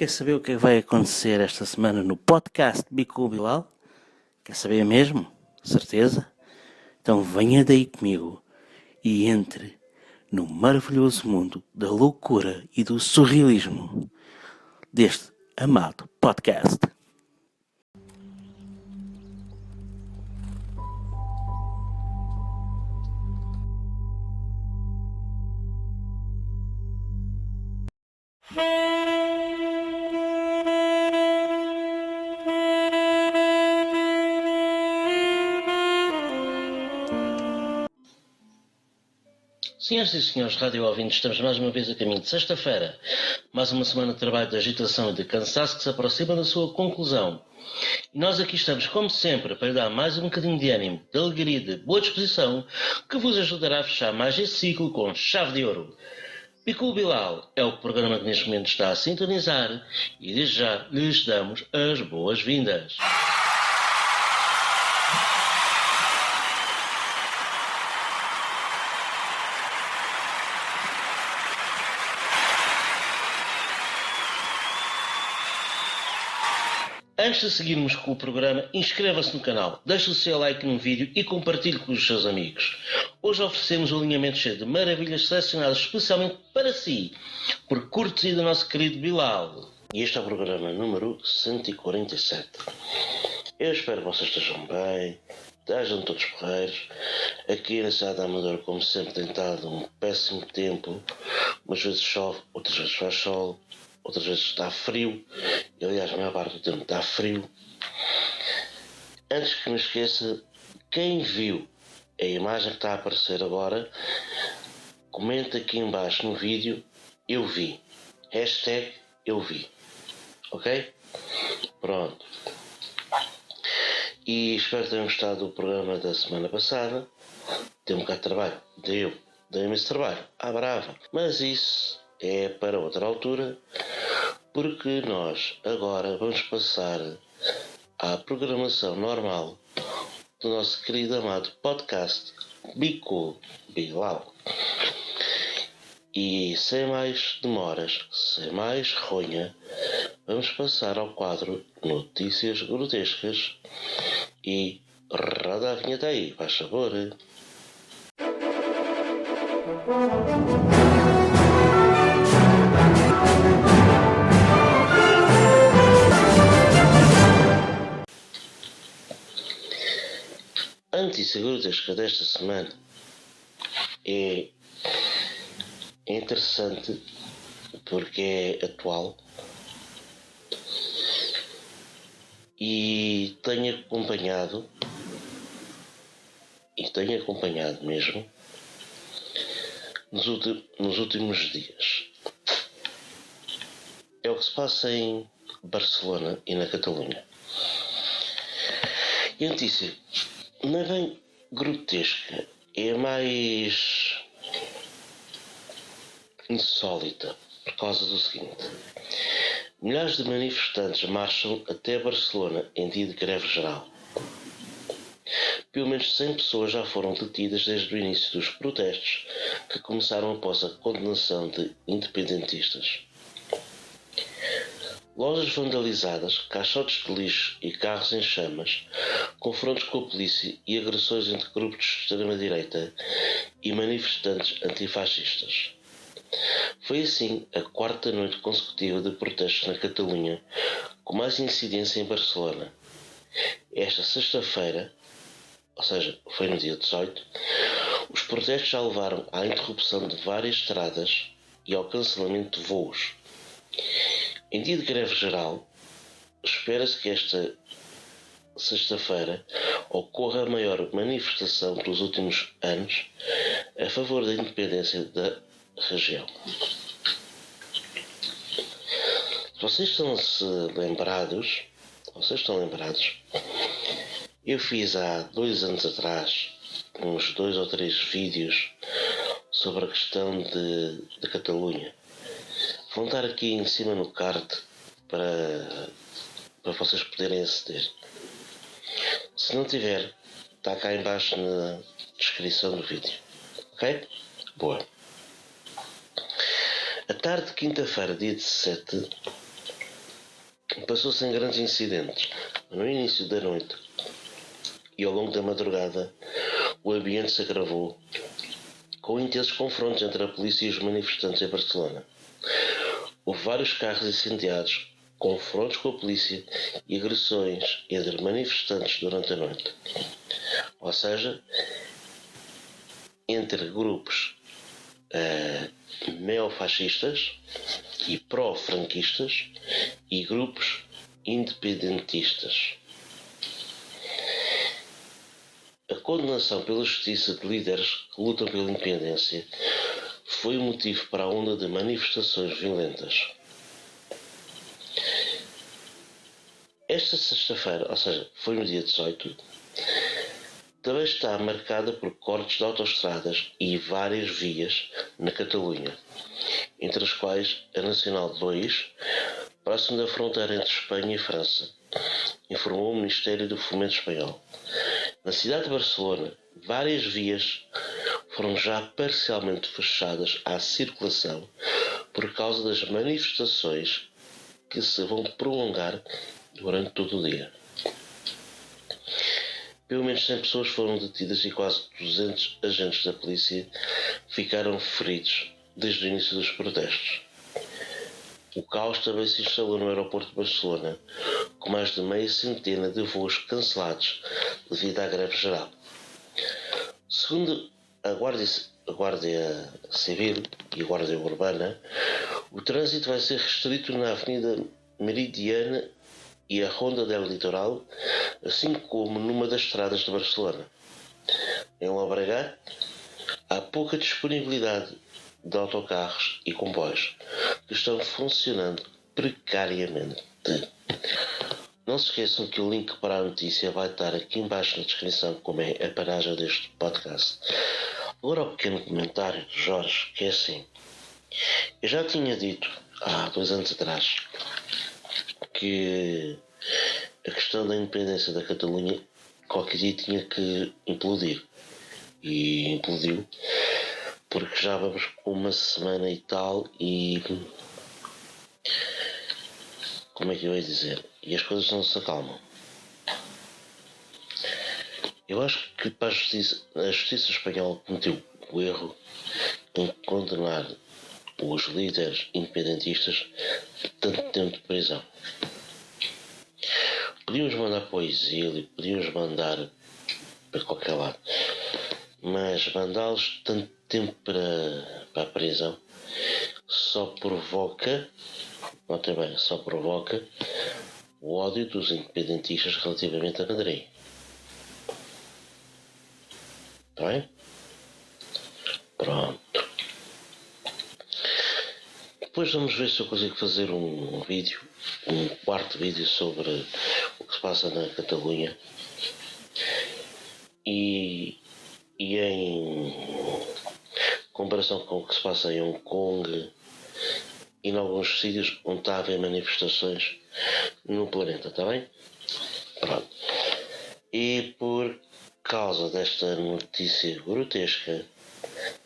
Quer saber o que vai acontecer esta semana no podcast Bico Bilal? Quer saber mesmo? Certeza? Então venha daí comigo e entre no maravilhoso mundo da loucura e do surrealismo deste amado podcast. Senhoras e senhores rádio ouvintes, estamos mais uma vez a caminho de sexta-feira. Mais uma semana de trabalho, de agitação e de cansaço que se aproxima da sua conclusão. E nós aqui estamos, como sempre, para dar mais um bocadinho de ânimo, de alegria e de boa disposição, que vos ajudará a fechar mais esse ciclo com chave de ouro. Bico Bilal é o programa que neste momento está a sintonizar e desde já lhes damos as boas-vindas. Antes de seguirmos com o programa, inscreva-se no canal, deixe o seu like no vídeo e compartilhe com os seus amigos. Hoje oferecemos um alinhamento cheio de maravilhas selecionadas especialmente para si, por cortesia do nosso querido Bilal. E este é o programa número 147. Eu espero que vocês estejam bem, estejam todos porreiros. Aqui na cidade da Amadora, como sempre, tem estado um péssimo tempo. Umas vezes chove, outras vezes faz sol. Outras vezes está frio, e aliás a maior parte do tempo está frio. Antes que me esqueça, quem viu a imagem que está a aparecer agora, comenta aqui em baixo no vídeo, eu vi. Hashtag eu vi. Ok? Pronto. E espero que tenham gostado do programa da semana passada. Deu um bocado de trabalho. Dei-me esse trabalho. À brava. Mas isso é para outra altura, porque nós agora vamos passar à programação normal do nosso querido amado podcast Bico Bilal. E sem mais demoras, sem mais ronha, vamos passar ao quadro Notícias Grotescas e roda a vinheta aí, faz favor. A notícia grotesca desta semana é interessante porque é atual e tenho acompanhado mesmo nos últimos dias. É o que se passa em Barcelona e na Catalunha. E a notícia não é bem grotesca, é mais insólita, por causa do seguinte: milhares de manifestantes marcham até Barcelona em dia de greve geral. Pelo menos 100 pessoas já foram detidas desde o início dos protestos, que começaram após a condenação de independentistas. Lojas vandalizadas, caixotes de lixo e carros em chamas, confrontos com a polícia e agressões entre grupos de extrema-direita e manifestantes antifascistas. Foi assim a quarta noite consecutiva de protestos na Catalunha, com mais incidência em Barcelona. Esta sexta-feira, ou seja, foi no dia 18, os protestos já levaram à interrupção de várias estradas e ao cancelamento de voos. Em dia de greve geral, espera-se que esta sexta-feira ocorra a maior manifestação dos últimos anos a favor da independência da região. Se vocês estão lembrados, eu fiz há 2 anos atrás uns 2 ou 3 vídeos sobre a questão de Catalunha. Vão estar aqui em cima no card para vocês poderem aceder. Se não tiver, está cá em baixo na descrição do vídeo. Ok? Boa. A tarde de quinta-feira, dia 17, Passou sem grandes incidentes. No início da noite e ao longo da madrugada, o ambiente se agravou com intensos confrontos entre a polícia e os manifestantes em Barcelona. Houve vários carros incendiados, confrontos com a polícia e agressões entre manifestantes durante a noite. Ou seja, entre grupos neofascistas e pró-franquistas e grupos independentistas. A condenação pela justiça de líderes que lutam pela independência foi o motivo para a onda de manifestações violentas. Esta sexta-feira, ou seja, foi no dia 18, também está marcada por cortes de autoestradas e várias vias na Catalunha, entre as quais a Nacional 2, próximo da fronteira entre Espanha e França, informou o Ministério do Fomento Espanhol. Na cidade de Barcelona, várias vias foram já parcialmente fechadas à circulação por causa das manifestações que se vão prolongar durante todo o dia. Pelo menos 100 pessoas foram detidas e quase 200 agentes da polícia ficaram feridos desde o início dos protestos. O caos também se instalou no aeroporto de Barcelona, com mais de meia centena de voos cancelados devido à greve geral. Segundo a Guardia Civil e a Guardia Urbana, o trânsito vai ser restrito na Avenida Meridiana e a Ronda del Litoral, assim como numa das estradas de Barcelona. Em Llobregat, há pouca disponibilidade de autocarros e comboios, que estão funcionando precariamente. Não se esqueçam que o link para a notícia vai estar aqui embaixo na descrição, como é a paragem deste podcast. Agora o pequeno comentário de Jorge, que é assim. Eu já tinha dito, há 2 anos atrás, que a questão da independência da Catalunha qualquer dia tinha que implodir. E implodiu, porque já vamos com uma semana e tal e... como é que eu ia dizer? E as coisas não se acalmam. Eu acho que para a justiça espanhola cometeu o erro em condenar os líderes independentistas a tanto tempo de prisão. Podíamos mandar para o exílio, podíamos mandar para qualquer lado, mas mandá-los tanto tempo para a prisão só provoca, notem bem, só provoca o ódio dos independentistas relativamente a Madrid. Está bem? Pronto. Depois vamos ver se eu consigo fazer um vídeo, um quarto vídeo sobre o que se passa na Catalunha e em comparação com o que se passa em Hong Kong e em alguns sítios onde está a haver manifestações no planeta, está bem? Pronto. E por causa desta notícia grotesca,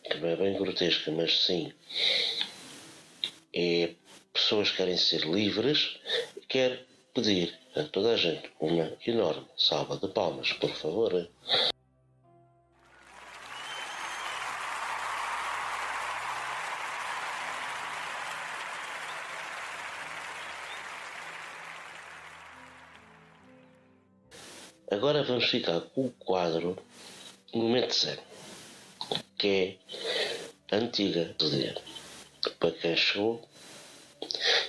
que não é bem grotesca, mas sim, pessoas querem ser livres, quero pedir a toda a gente uma enorme salva de palmas, por favor. Agora vamos ficar com o quadro Momento Zero, que é a antiga dia. Para quem chegou,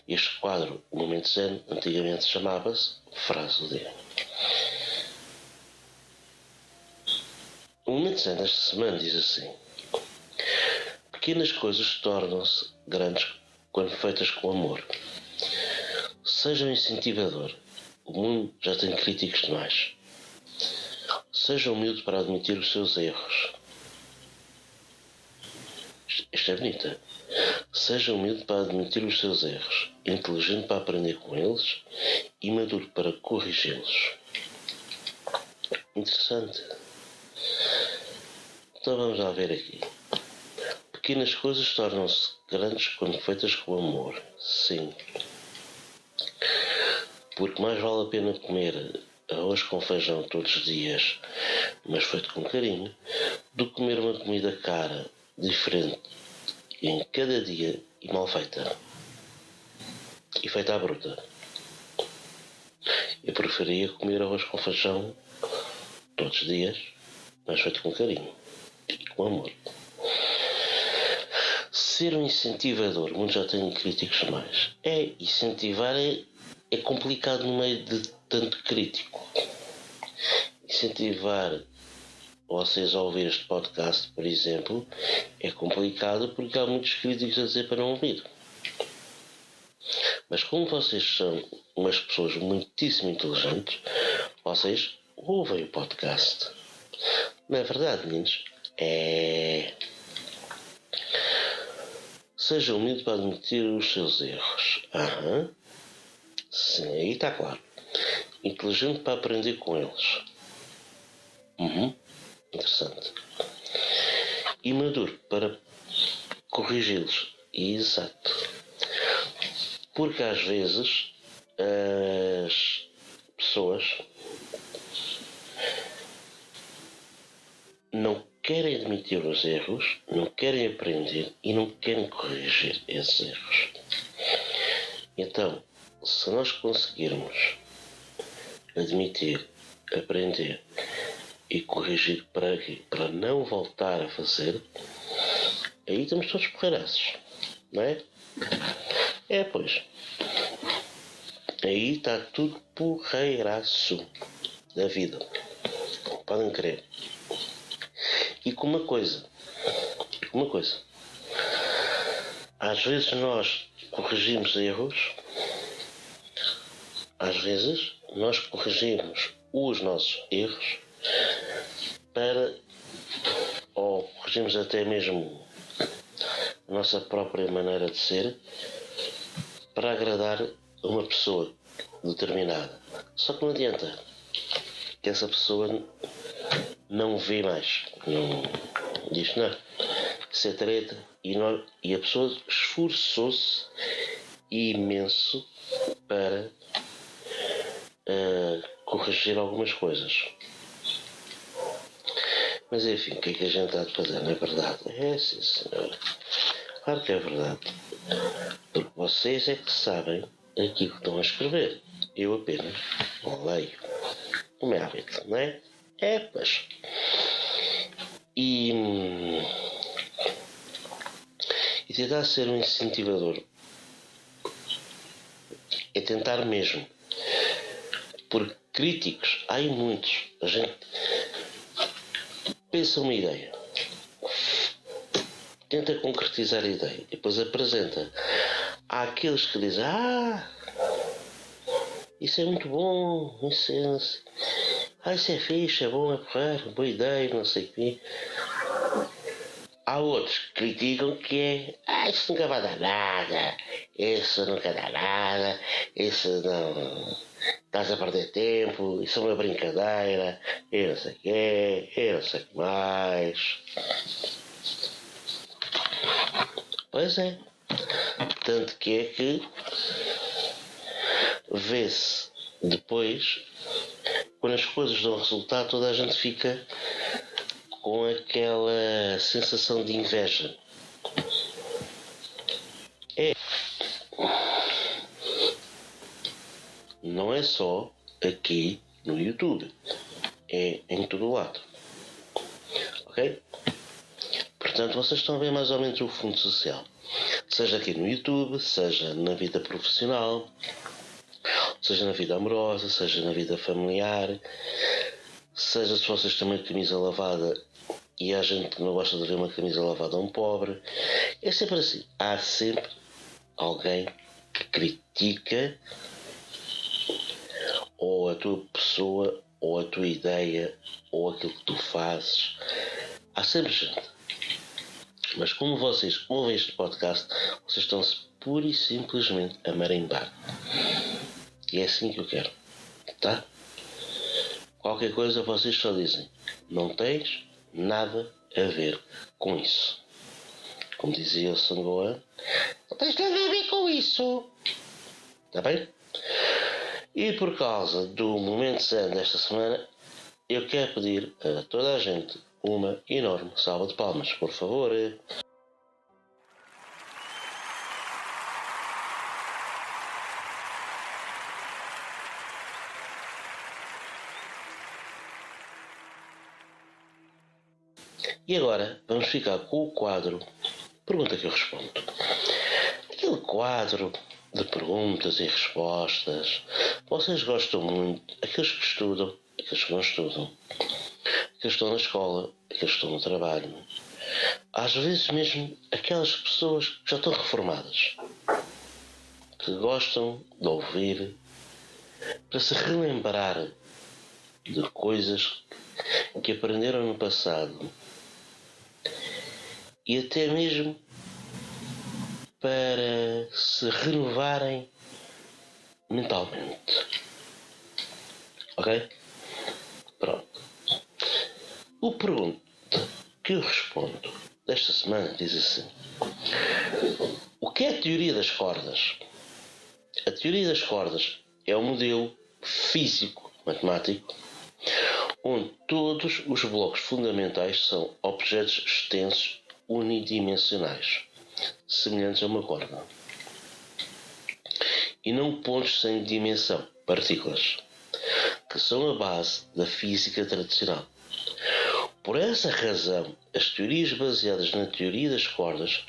este quadro Momento Zero antigamente chamava-se Frase do Dia. O Momento Zero desta semana diz assim: pequenas coisas tornam-se grandes quando feitas com amor. Seja um incentivador, o mundo já tem críticos demais. Seja humilde para admitir os seus erros. Isto é bonito. Seja humilde para admitir os seus erros, inteligente para aprender com eles e maduro para corrigi-los. Interessante. Então vamos lá ver aqui. Pequenas coisas tornam-se grandes quando feitas com amor. Sim. Porque mais vale a pena comer arroz com feijão todos os dias, mas feito com carinho, do que comer uma comida cara, diferente, em cada dia e mal feita. E feita à bruta. Eu preferia comer arroz com feijão todos os dias, mas feito com carinho e com amor. Ser um incentivador, muitos já têm críticos demais. Incentivar é complicado no meio de tanto crítico. Incentivar vocês a ouvir este podcast, por exemplo, é complicado porque há muitos críticos a dizer para não ouvir. Mas como vocês são umas pessoas muitíssimo inteligentes, vocês ouvem o podcast. Não é verdade, meninos? Seja humilde para admitir os seus erros. Sim, aí está claro. Inteligente para aprender com eles. Interessante. E maduro para corrigi-los. Exato. Porque às vezes as pessoas não querem admitir os erros, não querem aprender e não querem corrigir esses erros. Então, se nós conseguirmos admitir, aprender e corrigir para não voltar a fazer, aí estamos todos porreiraços, não é? Pois. Aí está tudo porreiraço da vida. Podem crer. E com uma coisa. Às vezes nós corrigimos erros. Às vezes nós corrigimos os nossos erros ou corrigimos até mesmo a nossa própria maneira de ser para agradar uma pessoa determinada. Só que não adianta, que essa pessoa não vê mais, não diz não, isso é treta, e a pessoa esforçou-se imenso para corrigir algumas coisas. Mas enfim, o que é que a gente há de fazer, não é verdade? Sim, senhor. Claro que é verdade. Porque vocês é que sabem aquilo que estão a escrever. Eu apenas leio. Como é hábito, não é? Pois. E tentar ser um incentivador é tentar mesmo. Porque críticos, há muitos. A gente pensa uma ideia, tenta concretizar a ideia e depois apresenta. Há aqueles que dizem: isso é muito bom, isso é fixe, é bom, é porreiro, boa ideia, não sei o quê. Há outros que criticam que isso nunca vai dar nada, isso nunca dá nada, isso não, estás a perder tempo, isso é uma brincadeira, eu não sei o quê, eu não sei o que mais. Pois é, tanto que é que vê-se depois, quando as coisas dão resultado, toda a gente fica com aquela sensação de inveja. Não é só aqui no YouTube, é em todo lado. Ok? Portanto, vocês estão a ver mais ou menos o fundo social. Seja aqui no YouTube, seja na vida profissional, seja na vida amorosa, seja na vida familiar, seja se vocês têm uma camisa lavada e há gente que não gosta de ver uma camisa lavada a um pobre. É sempre assim. Há sempre alguém que critica ou a tua pessoa, ou a tua ideia, ou aquilo que tu fazes. Há sempre gente. Mas como vocês ouvem este podcast, vocês estão-se pura e simplesmente a marimbar. E é assim que eu quero. Tá? Qualquer coisa vocês só dizem: não tens nada a ver com isso. Como dizia o Sangoa, não tens nada a ver com isso. Está bem? E por causa do momento zen desta semana, eu quero pedir a toda a gente uma enorme salva de palmas, por favor. E agora vamos ficar com o quadro Pergunta que eu respondo. Aquele quadro de perguntas e respostas. Vocês gostam muito, aqueles que estudam, aqueles que não estudam, aqueles que estão na escola, aqueles que estão no trabalho. Às vezes mesmo aquelas pessoas que já estão reformadas, que gostam de ouvir para se relembrar de coisas que aprenderam no passado e até mesmo para se renovarem mentalmente. Ok? Pronto. O pergunta que eu respondo desta semana diz assim: o que é a teoria das cordas? A teoria das cordas é um modelo físico-matemático onde todos os blocos fundamentais são objetos extensos unidimensionais, semelhantes a uma corda, e não pontos sem dimensão, partículas, que são a base da física tradicional. Por essa razão, as teorias baseadas na teoria das cordas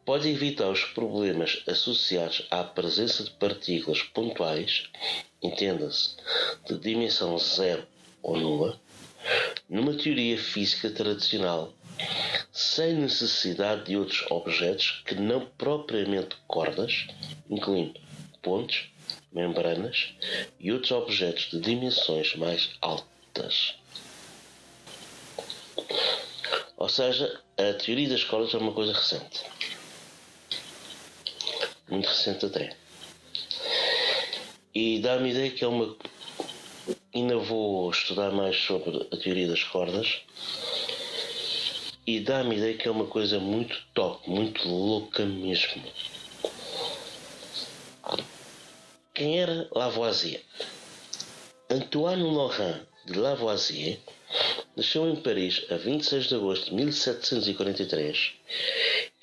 podem evitar os problemas associados à presença de partículas pontuais, entenda-se, de dimensão zero ou nula, numa teoria física tradicional, sem necessidade de outros objetos que não propriamente cordas, incluindo pontes, membranas e outros objetos de dimensões mais altas. Ou seja, a teoria das cordas é uma coisa recente. Muito recente até. E dá-me a ideia que é uma... Ainda vou estudar mais sobre a teoria das cordas. E dá-me a ideia que é uma coisa muito top, muito louca mesmo. Quem era Lavoisier? Antoine Laurent de Lavoisier nasceu em Paris a 26 de agosto de 1743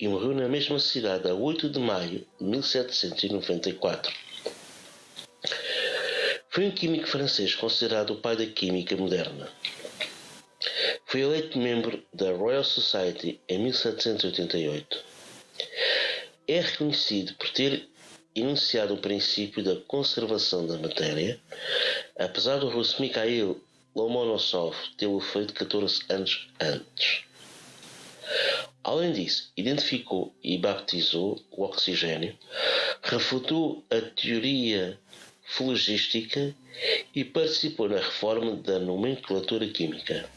e morreu na mesma cidade a 8 de maio de 1794. Foi um químico francês considerado o pai da química moderna. Foi eleito membro da Royal Society em 1788. É reconhecido por ter enunciado o princípio da conservação da matéria, apesar do russo Mikhail Lomonosov tê-lo feito 14 anos antes. Além disso, identificou e baptizou o oxigênio, refutou a teoria flogística e participou na reforma da nomenclatura química.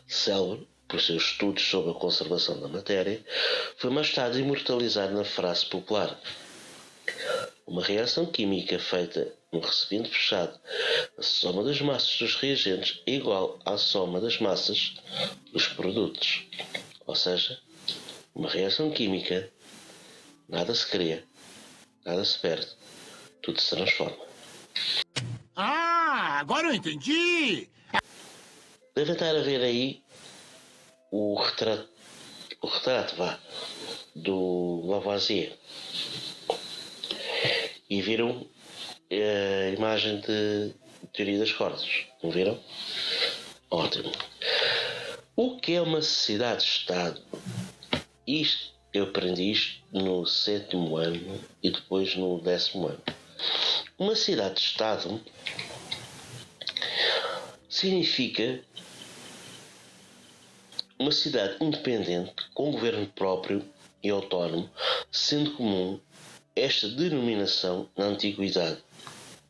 Célebre por seus estudos sobre a conservação da matéria, foi mais tarde imortalizado na frase popular: uma reação química feita num recipiente fechado, a soma das massas dos reagentes é igual à soma das massas dos produtos. Ou seja, uma reação química, nada se cria, nada se perde, tudo se transforma. Ah, agora eu entendi! Devem estar a ver aí o retrato do Lavoisier. E viram a imagem de teoria das cordas, não viram? Ótimo. O que é uma sociedade-estado? Eu aprendi isto no 7º ano e depois no 10º ano. Uma cidade-estado significa uma cidade independente com governo próprio e autónomo, sendo comum esta denominação na antiguidade,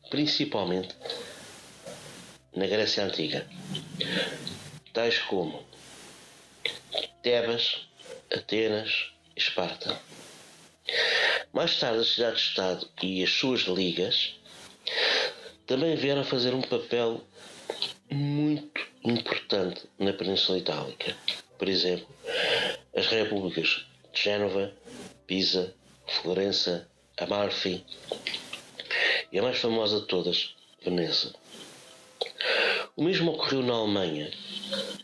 principalmente na Grécia Antiga, tais como Tebas, Atenas e Esparta. Mais tarde, a cidade-estado e as suas ligas também vieram a fazer um papel muito importante na Península Itálica. Por exemplo, as repúblicas de Génova, Pisa, Florença, Amalfi e a mais famosa de todas, Veneza. O mesmo ocorreu na Alemanha,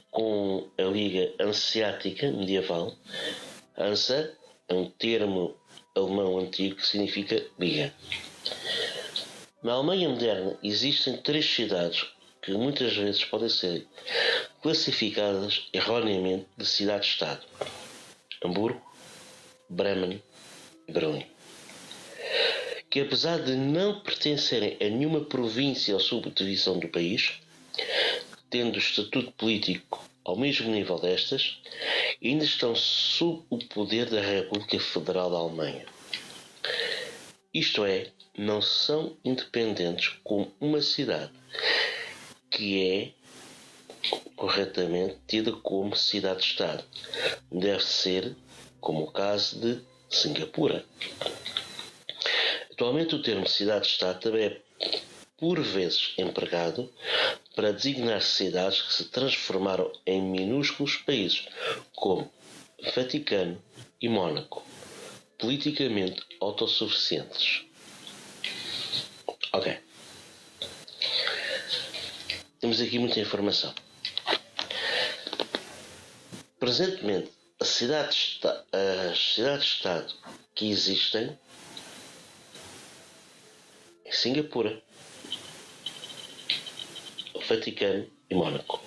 com a Liga Hanseática medieval. Hansa é um termo alemão antigo que significa liga. Na Alemanha moderna existem 3 cidades que muitas vezes podem ser classificadas erroneamente de cidade-estado: Hamburgo, Bremen e Berlim, que apesar de não pertencerem a nenhuma província ou subdivisão do país, tendo estatuto político ao mesmo nível destas, ainda estão sob o poder da República Federal da Alemanha. Isto é, não são independentes como uma cidade que é corretamente tida como cidade-estado. Deve ser como o caso de Singapura. Atualmente o termo cidade-estado também é por vezes empregado para designar cidades que se transformaram em minúsculos países, como Vaticano e Mónaco, politicamente autossuficientes. Ok. Temos aqui muita informação. Presentemente, as cidades-estado que existem em Singapura, o Vaticano e Mónaco.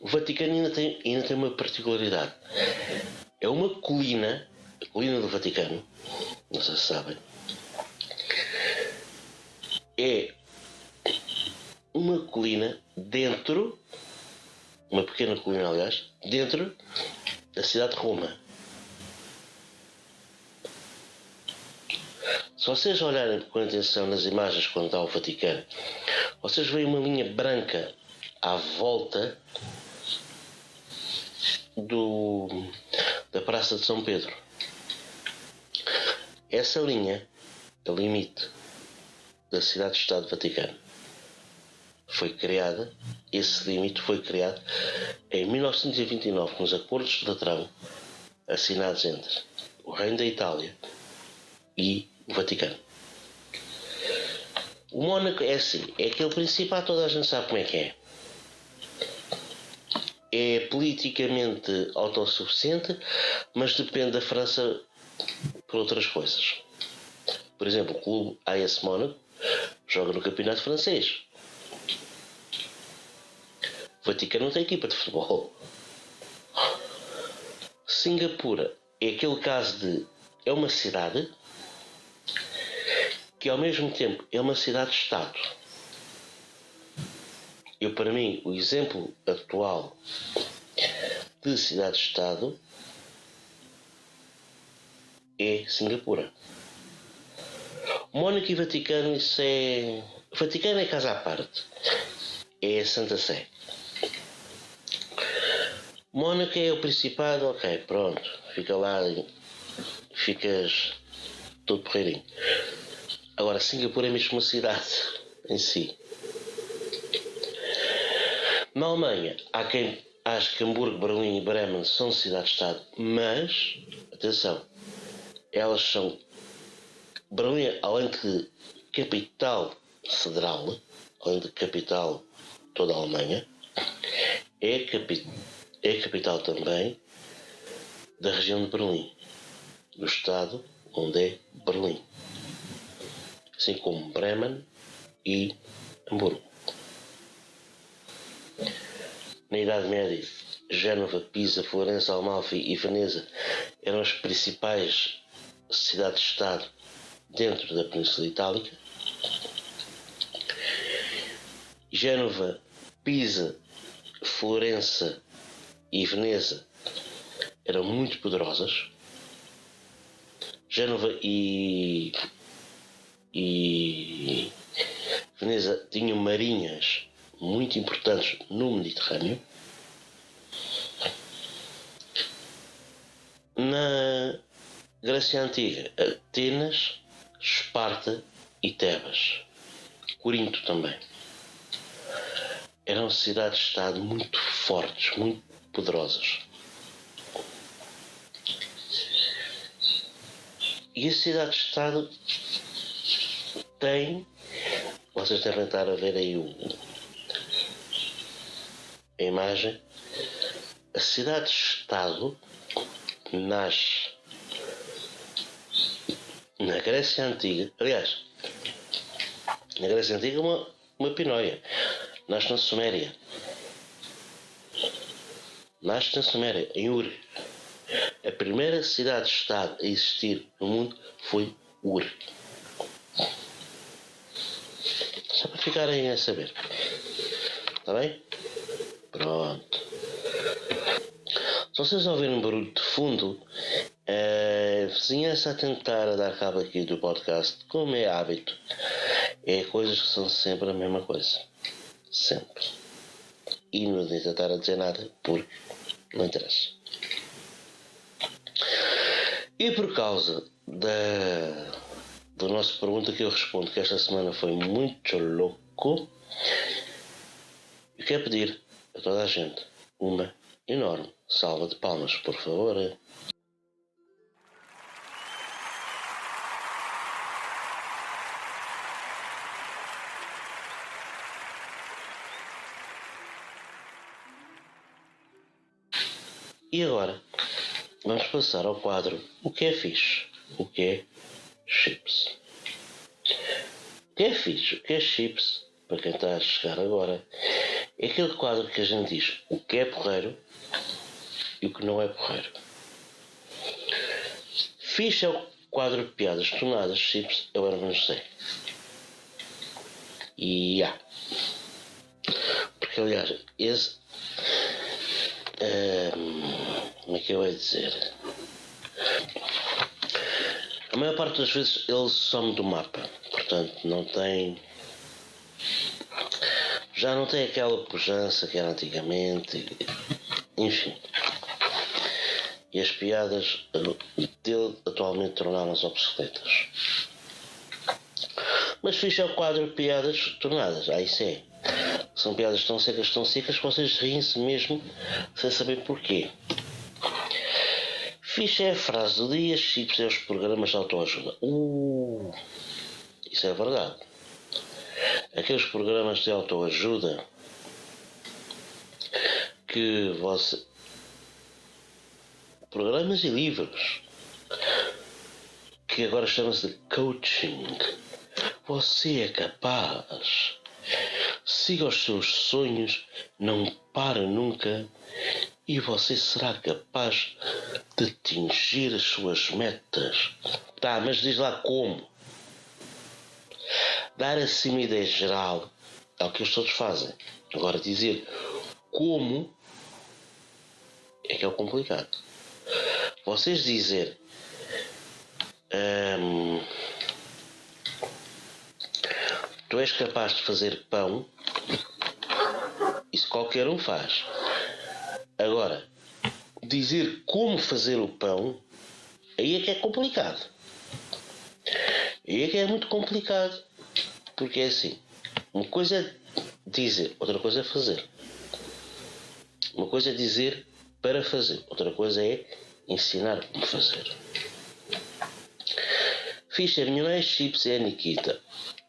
O Vaticano ainda tem uma particularidade. É uma colina, a colina do Vaticano, não sei se sabem, é uma colina dentro, uma pequena colina aliás, dentro da cidade de Roma. Se vocês olharem com atenção nas imagens quando está o Vaticano, vocês veem uma linha branca à volta da Praça de São Pedro. Essa linha é o limite da cidade-estado Vaticano. Esse limite foi criado em 1929 nos Acordos de Latrão, assinados entre o Reino da Itália e o Vaticano. O Mónaco é assim, é aquele principado, toda a gente sabe como é que é. É politicamente autossuficiente, mas depende da França por outras coisas. Por exemplo, o clube AS Mónaco joga no campeonato francês. O Vaticano não tem equipa de futebol. Singapura é aquele caso de... é uma cidade que ao mesmo tempo é uma cidade-estado. Para mim, o exemplo atual de cidade-estado é Singapura. Mónaco e Vaticano, isso é... O Vaticano é casa à parte. É a Santa Sé. Mónaco é o Principado, ok, pronto. Fica lá, ficas todo porreirinho. Agora, Singapura é mesmo uma cidade em si. Na Alemanha, há quem ache que Hamburgo, Berlim e Bremen são cidades-estado, mas, atenção, elas são... Berlim, além de capital federal, além de capital de toda a Alemanha, é capital também da região de Berlim, do estado onde é Berlim, assim como Bremen e Hamburgo. Na Idade Média, Génova, Pisa, Florença, Amalfi e Veneza eram as principais cidades-estado dentro da Península Itálica. Génova, Pisa, Florença e Veneza eram muito poderosas. Génova e Veneza tinham marinhas muito importantes no Mediterrâneo. Na Grécia Antiga, Atenas, Esparta e Tebas, Corinto também, eram cidades-estado muito fortes, muito poderosas. E a cidade-estado vocês devem estar a ver aí a imagem. A cidade-estado nasce na Grécia Antiga. Aliás, na Grécia Antiga uma pinóia. Nasce na Suméria. Em Ur. A primeira cidade-estado a existir no mundo foi Ur. Só para ficarem a saber. Está bem? Pronto. Se vocês ouvirem um barulho de fundo, a vizinhança a tentar dar cabo aqui do podcast, como é hábito, é coisas que são sempre a mesma coisa. Sempre. E não adianta estar a dizer nada, porque não interessa. E por causa do nosso pergunta que eu respondo, que esta semana foi muito louco, eu quero pedir a toda a gente uma enorme salva de palmas, por favor. E agora vamos passar ao quadro O que é fixe? O que é chips? O que é fixe? O que é chips? Para quem está a chegar agora, é aquele quadro que a gente diz o que é porreiro e o que não é porreiro. Fixe é o quadro de piadas tornadas, chips é o Hermano José. E porque aliás, esse como é que eu ia dizer? A maior parte das vezes ele some do mapa, portanto já não tem aquela pujança que era antigamente, enfim. E as piadas dele atualmente tornaram-se obsoletas. Mas fixe é o quadro de piadas tornadas, isso é. São piadas tão secas que vocês riem-se mesmo sem saber porquê. Fixe é a frase do dia, chips é os programas de autoajuda. Isso é verdade. Aqueles programas de autoajuda que programas e livros que agora chama-se de coaching. Você é capaz. Siga os seus sonhos, não pare nunca e você será capaz de atingir as suas metas. Mas diz lá como. Dar assim uma ideia geral é o que os todos fazem. Agora dizer como é que é o complicado. Vocês dizer tu és capaz de fazer pão, isso qualquer um faz. Agora, dizer como fazer o pão, aí é que é complicado. Aí é que é muito complicado. Porque é assim, uma coisa é dizer, outra coisa é fazer. Uma coisa é dizer para fazer, outra coisa é ensinar como fazer. Fixe, a minha mãe é chips, é a Nikita.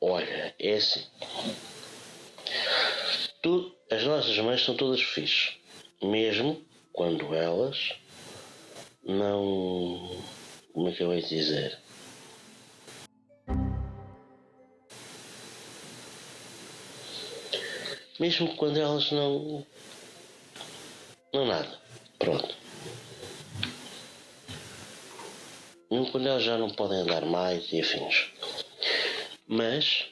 Olha, é assim. As nossas mães são todas fixe. Mesmo quando elas não... Como é que eu ia dizer? Mesmo quando elas não nada. Pronto. Mesmo quando elas já não podem andar mais e afins. Mas,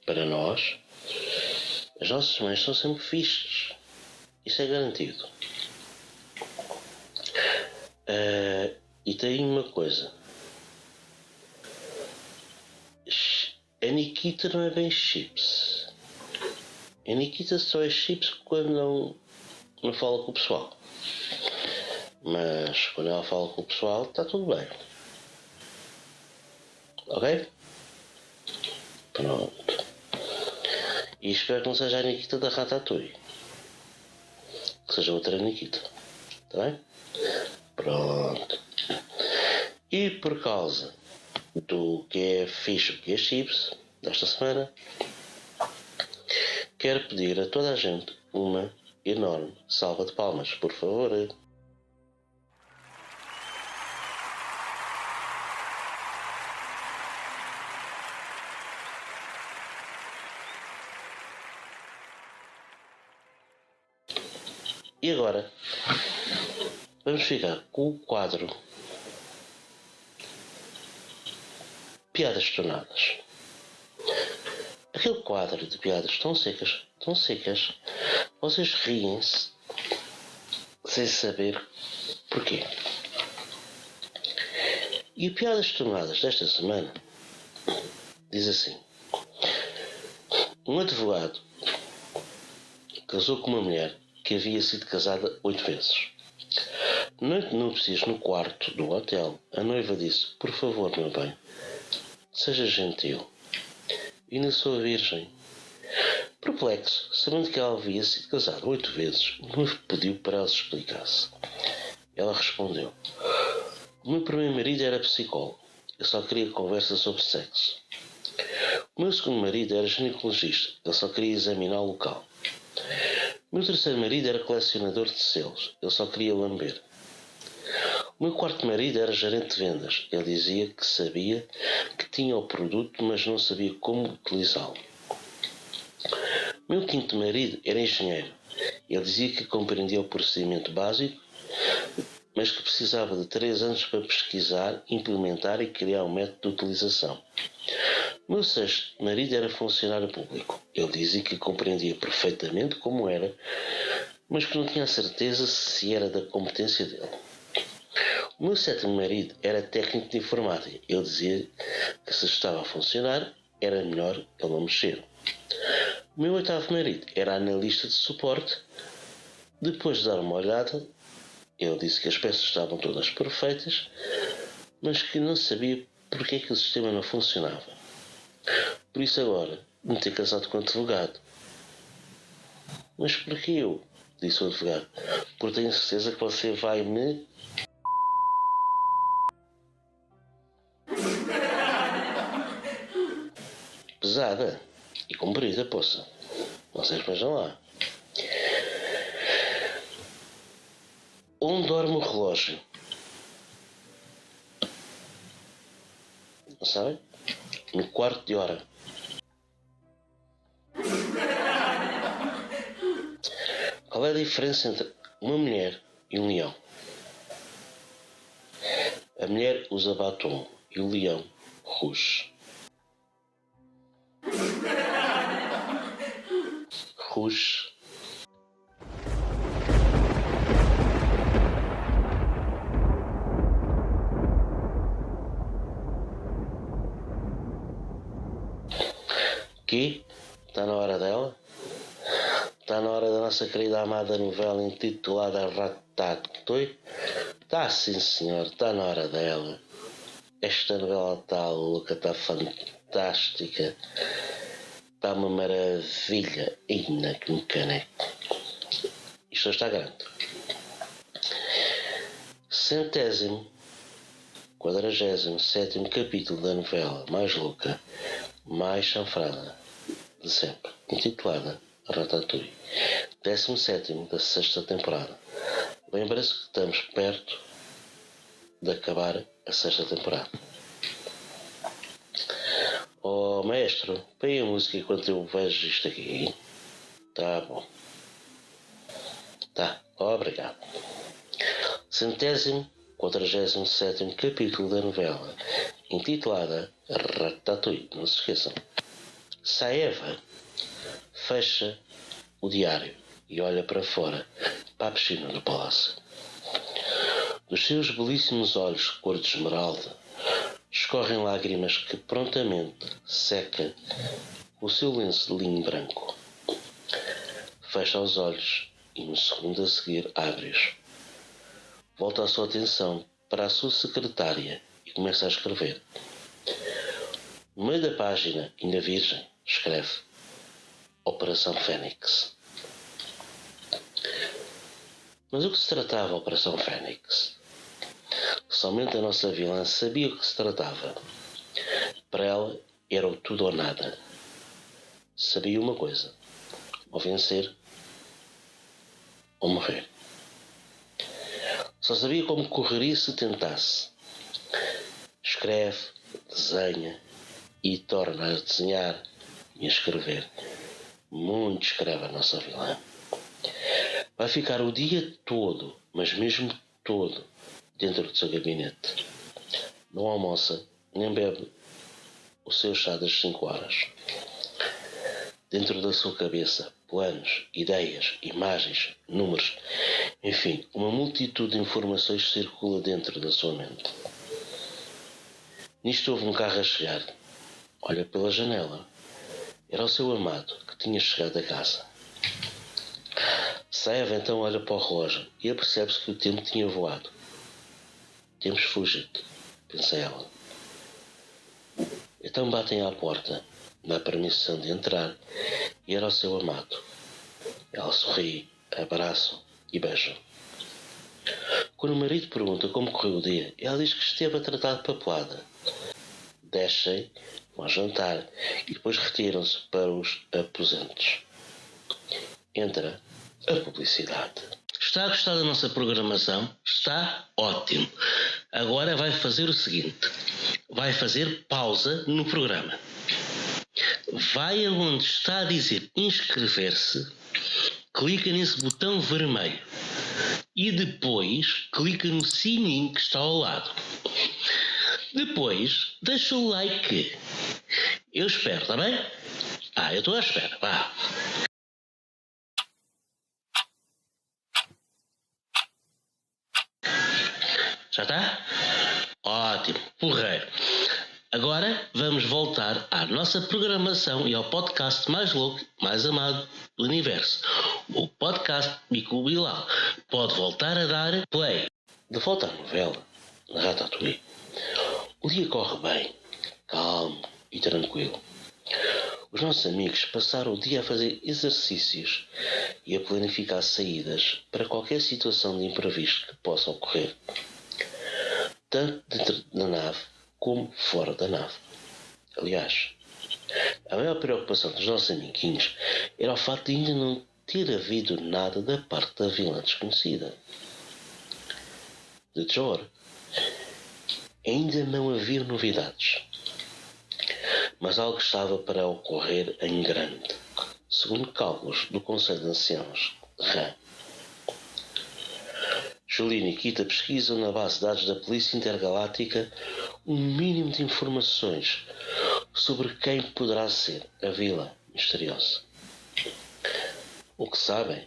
para nós, as nossas mães são sempre fixes. Isso é garantido. E tem uma coisa. A Nikita não é bem chips. A Nikita só é chips quando não fala com o pessoal. Mas quando ela fala com o pessoal, está tudo bem. Ok? Pronto. E espero que não seja a Nikita da Ratatouille. Que seja outra Nikita. Está bem? Pronto. E por causa do que é fixe, o que é chips, desta semana, quero pedir a toda a gente uma enorme salva de palmas, por favor. E agora vamos ficar com o quadro Piadas Tornadas. Aquele quadro de piadas tão secas, vocês riem-se sem saber porquê. E o Piadas Tornadas desta semana diz assim: um advogado casou com uma mulher que havia sido casada 8 vezes. Noite de núpcias no quarto do hotel, a noiva disse: por favor, meu bem, seja gentil. Ainda sou a virgem. Perplexo, sabendo que ela havia sido casada 8 vezes, o noivo pediu para ela se explicasse. Ela respondeu: o meu primeiro marido era psicólogo. Eu só queria conversa sobre sexo. O meu segundo marido era ginecologista. Ele só queria examinar o local. O meu terceiro marido era colecionador de selos. Ele só queria lamber. O meu quarto marido era gerente de vendas. Ele dizia que sabia que tinha o produto, mas não sabia como utilizá-lo. O meu quinto marido era engenheiro. Ele dizia que compreendia o procedimento básico, mas que precisava de 3 anos para pesquisar, implementar e criar um método de utilização. O meu sexto marido era funcionário público. Ele dizia que compreendia perfeitamente como era, mas que não tinha certeza se era da competência dele. O meu sétimo marido era técnico de informática. Ele dizia que se estava a funcionar, era melhor ele não mexer. O meu oitavo marido era analista de suporte. Depois de dar uma olhada, ele disse que as peças estavam todas perfeitas, mas que não sabia porque é que o sistema não funcionava. Por isso agora me ter casado com um advogado. Mas porquê eu? Disse o advogado. Porque tenho certeza que você vai me... pesada e comprida, poça. Vocês vejam lá. Onde dorme o relógio? Não sabem? No quarto de hora. Qual é a diferença entre uma mulher e um leão? A mulher usa batom e o leão ruge. Ruge. Que? Está na hora dela? Está na hora da nossa querida amada novela intitulada Ratatouille? Está sim, senhor, está na hora dela. Esta novela está louca, está fantástica. Está uma maravilha. Ainda que me caneco. Isto está grande. 147º capítulo da novela mais louca, mais chanfrada de sempre, intitulada Ratatouille. 17º da 6ª temporada. Lembra-se que estamos perto de acabar a 6ª temporada. Oh, maestro, põe a música enquanto eu vejo isto aqui. Tá bom. Tá, obrigado. 147º capítulo da novela, intitulada Ratatouille. Não se esqueçam. Saeva fecha o diário e olha para fora, para a piscina do palácio. Dos seus belíssimos olhos cor de esmeralda escorrem lágrimas que prontamente seca o seu lenço de linho branco. Fecha os olhos e no segundo a seguir abre-os. Volta a sua atenção para a sua secretária e começa a escrever. No meio da página, ainda virgem, escreve Operação Fênix. Mas o que se tratava a Operação Fênix? Somente a nossa vilã sabia o que se tratava. Para ela era o tudo ou nada. Sabia uma coisa: ou vencer ou morrer. Só sabia como correria se tentasse. Escreve, desenha e torna a desenhar e a escrever. Muito escreve a nossa vilã. Vai ficar o dia todo, mas mesmo todo, dentro do seu gabinete. Não almoça, nem bebe o seu chá das 5 horas. Dentro da sua cabeça, planos, ideias, imagens, números, enfim, uma multitude de informações circula dentro da sua mente. Nisto houve um carro a chegar. Olha pela janela. Era o seu amado que tinha chegado a casa. Saeva então olha para o relógio e apercebe-se que o tempo tinha voado. Temos fugido, pensa ela. Então batem à porta, dá permissão de entrar e era o seu amado. Ela sorri, abraça e beija. Quando o marido pergunta como correu o dia, ela diz que esteve a tratar de papelada. Descem, vão jantar e depois retiram-se para os aposentos. Entra a publicidade. Está a gostar da nossa programação? Está ótimo. Agora vai fazer o seguinte. Vai fazer pausa no programa. Vai aonde está a dizer inscrever-se, clica nesse botão vermelho e depois clica no sininho que está ao lado. Depois deixa o like. Eu espero, está bem? Eu estou à espera, vá. Já está? Ótimo, porreiro. Agora vamos voltar à nossa programação e ao podcast mais louco, mais amado do universo. O podcast Bico Bilal. Pode voltar a dar play. De volta à novela, na Ratatouille. O dia corre bem, calmo e tranquilo. Os nossos amigos passaram o dia a fazer exercícios e a planificar saídas para qualquer situação de imprevisto que possa ocorrer, tanto dentro da nave como fora da nave. Aliás, a maior preocupação dos nossos amiguinhos era o facto de ainda não ter havido nada da parte da vilã desconhecida. De Jor, ainda não havia novidades, mas algo estava para ocorrer em grande, segundo cálculos do Conselho de Anciãos, RAM. Julino e Kita pesquisam na base de dados da Polícia Intergaláctica um mínimo de informações sobre quem poderá ser a vilã misteriosa. O que sabem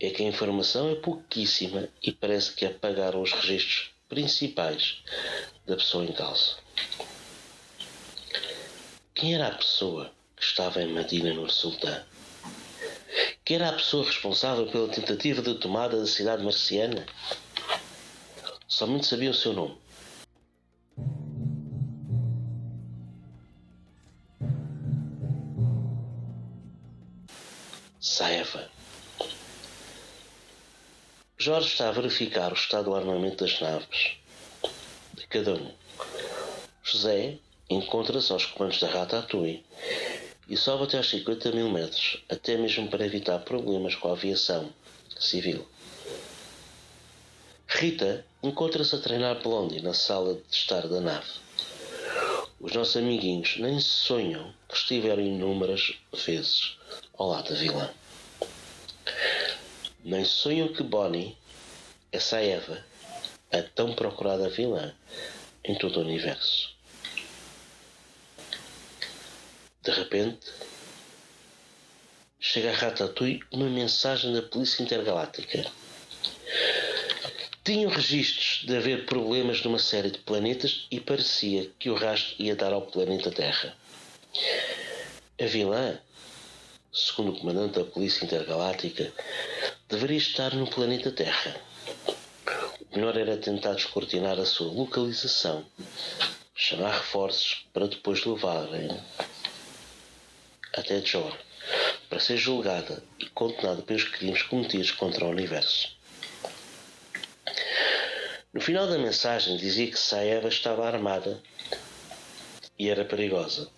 é que a informação é pouquíssima e parece que apagaram os registros principais da pessoa em causa. Quem era a pessoa que estava em Medina Nur Sultan? Quem era a pessoa responsável pela tentativa de tomada da cidade marciana? Somente sabia o seu nome. Saeva. Jorge está a verificar o estado do armamento das naves de cada um. José encontra-se aos comandos da Ratatouille e sobe até aos 50 mil metros, até mesmo para evitar problemas com a aviação civil. Rita encontra-se a treinar Blondie na sala de estar da nave. Os nossos amiguinhos nem sonham que estiveram inúmeras vezes ao lado da vilã. Nem sonham que Bonnie é Saeva, a tão procurada vilã em todo o universo. De repente, chega a Ratatouille uma mensagem da Polícia Intergaláctica. Tinham registros de haver problemas numa série de planetas e parecia que o rastro ia dar ao planeta Terra. A vilã, segundo o comandante da Polícia Intergaláctica, deveria estar no planeta Terra. O melhor era tentar descortinar a sua localização, chamar reforços para depois levarem até Jor, para ser julgada e condenada pelos crimes cometidos contra o universo. No final da mensagem dizia que Saeva estava armada e era perigosa.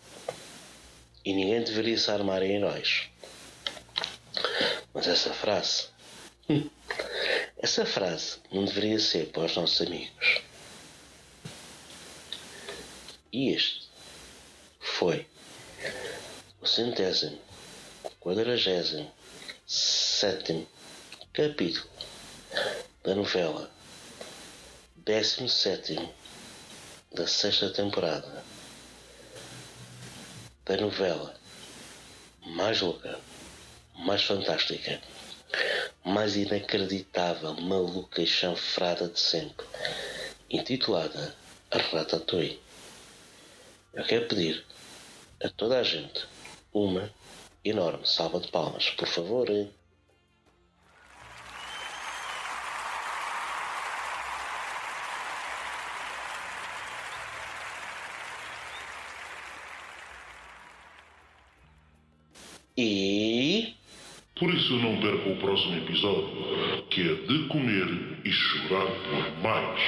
E ninguém deveria se armar em heróis. Mas essa frase não deveria ser para os nossos amigos. E este foi o 147º capítulo da novela 17º da 6ª temporada da novela mais louca, mais fantástica, mais inacreditável, maluca e chanfrada de sempre, intitulada Ratatouille. Eu quero pedir a toda a gente uma enorme salva de palmas, por favor. E... Por isso não perca o próximo episódio, que é de comer e chorar por mais.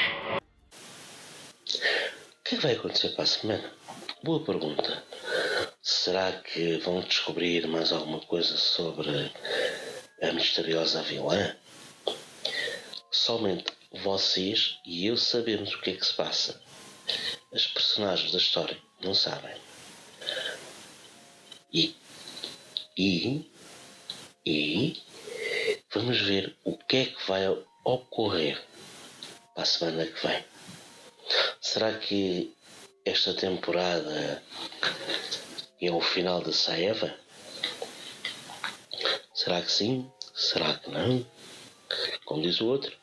o que é que vai acontecer para a semana? Boa pergunta. Será que vão descobrir mais alguma coisa sobre a misteriosa vilã? Somente vocês e eu sabemos o que é que se passa. As personagens da história não sabem. E vamos ver o que é que vai ocorrer para a semana que vem. Será que esta temporada é o final da Saeva? Será que sim? Será que não? Como diz o outro,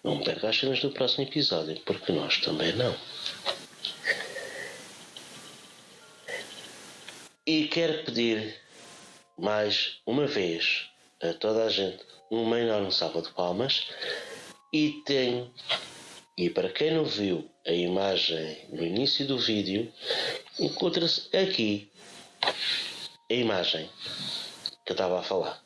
não perca as cenas do próximo episódio, porque nós também não. E quero pedir mais uma vez a toda a gente uma enorme salva de palmas e para quem não viu a imagem no início do vídeo, encontra-se aqui a imagem que eu estava a falar.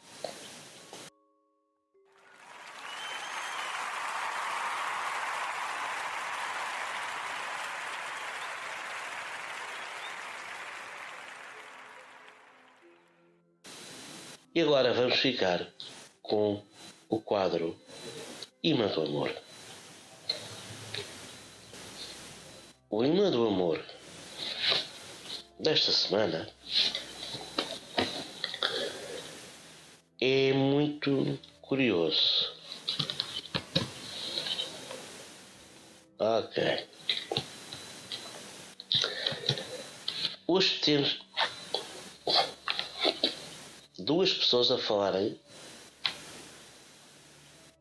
E agora vamos ficar com o quadro Imã do Amor. O Imã do Amor desta semana é muito curioso. Ok. Hoje temos duas pessoas a falarem.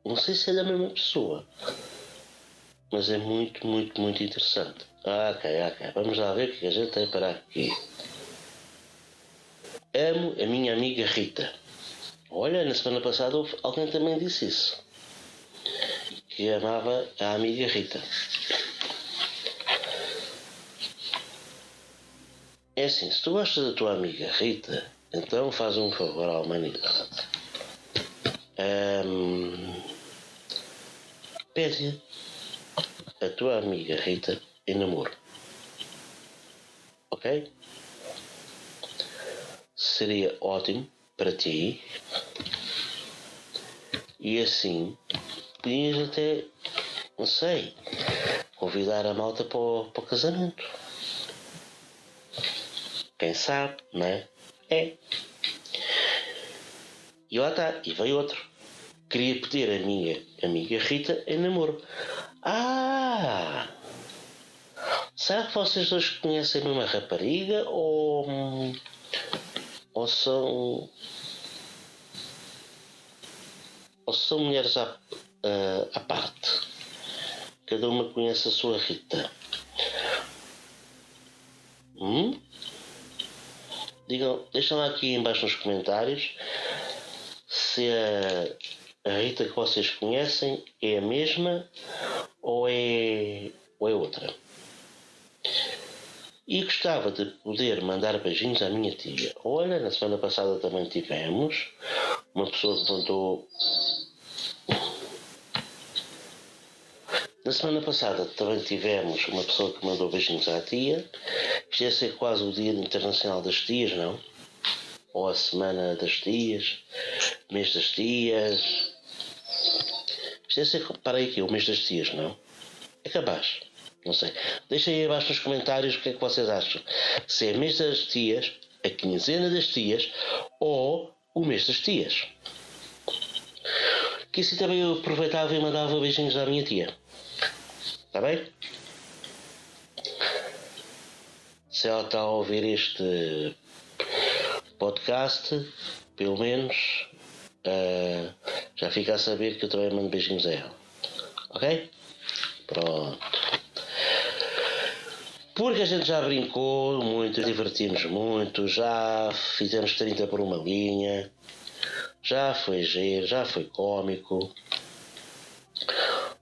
Não sei se é da mesma pessoa, mas é muito, muito, muito interessante. Ok. Vamos lá ver o que a gente tem para aqui. Amo a minha amiga Rita. Olha, na semana passada alguém também disse isso. Que amava a amiga Rita. É assim, se tu gostas da tua amiga Rita, então faz um favor à humanidade. Pede a tua amiga Rita em namoro. Ok? Seria ótimo para ti. E assim podias até, não sei, convidar a malta para o casamento. Quem sabe, não é? É. E lá está, e veio outro. Queria pedir a minha amiga Rita em namoro. Será que vocês dois conhecem uma rapariga ou são mulheres à parte? Cada uma conhece a sua Rita. Digam, deixem lá aqui embaixo nos comentários se a Rita que vocês conhecem é a mesma ou é outra. E gostava de poder mandar beijinhos à minha tia. Olha, na semana passada também tivemos uma pessoa que mandou... beijinhos à tia. Isto Isto ia ser quase o Dia Internacional das Tias, não? Ou a Semana das Tias, Mês das Tias. Isto ia ser, para aí aqui, o Mês das Tias, não? É capaz. Não sei. Deixem aí abaixo nos comentários o que é que vocês acham. Se é Mês das Tias, a Quinzena das Tias ou o Mês das Tias. Que assim também eu aproveitava e mandava beijinhos à minha tia. Está bem? Se ela está a ouvir este podcast, pelo menos já fica a saber que eu também mando beijinhos a ela. Ok? Pronto. Porque a gente já brincou muito, divertimos muito, já fizemos 30 por uma linha, já foi giro, já foi cómico.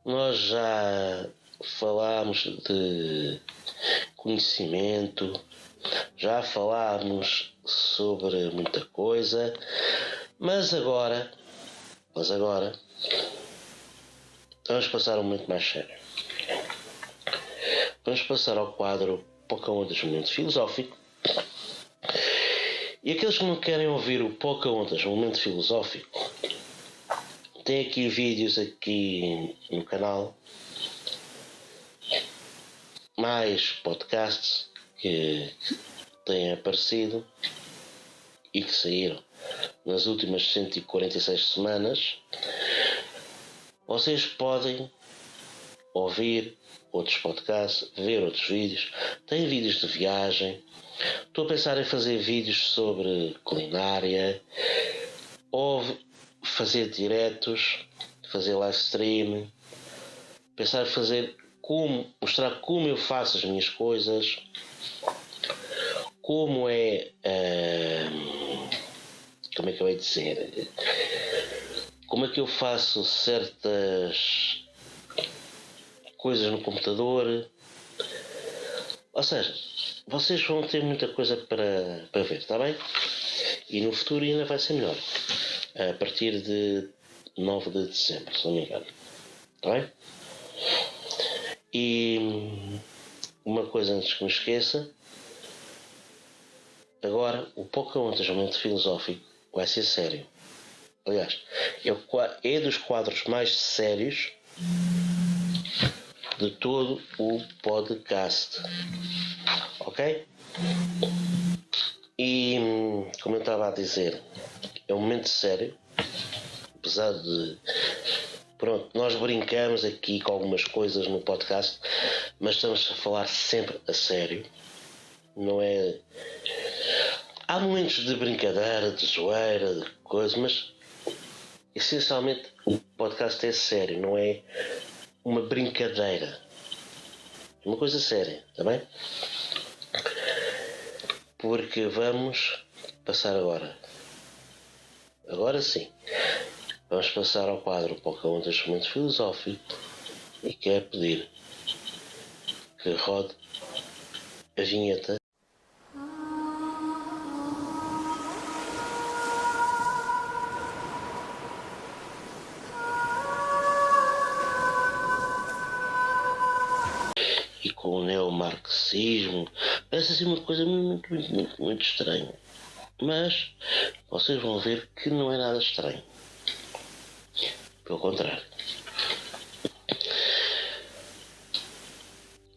Nós já falámos de conhecimento, já falámos sobre muita coisa, mas agora vamos passar um momento mais sério. Vamos passar ao quadro Pocahontas Momento Filosófico. E aqueles que não querem ouvir o Pocahontas Momento Filosófico, tem aqui vídeos aqui no canal, mais podcasts que têm aparecido e que saíram nas últimas 146 semanas. Vocês podem ouvir outros podcasts, ver outros vídeos. Tem vídeos de viagem. Estou a pensar em fazer vídeos sobre culinária ou fazer diretos, fazer live stream, pensar em fazer mostrar como eu faço as minhas coisas, como é como é que eu ia dizer, como é que eu faço certas coisas no computador. Ou seja, vocês vão ter muita coisa para ver, está bem? E no futuro ainda vai ser melhor. A partir de 9 de dezembro, se não me engano. Está bem? E uma coisa antes que me esqueça. Agora, o Pocahontas Momento Filosófico vai ser sério. Aliás, é dos quadros mais sérios de todo o podcast. Ok? E, como eu estava a dizer, é um momento sério. Apesar de... Pronto, nós brincamos aqui com algumas coisas no podcast, mas estamos a falar sempre a sério. Não é... Há momentos de brincadeira, de zoeira, de coisa, mas essencialmente o podcast é sério, não é uma brincadeira. É uma coisa séria, está bem? Porque vamos passar agora. Agora sim. Vamos passar ao quadro Pocahontas Momento Filosófico e quero pedir que rode a vinheta. E com o neomarxismo, parece assim uma coisa muito estranha. Mas vocês vão ver que não é nada estranho. Pelo contrário.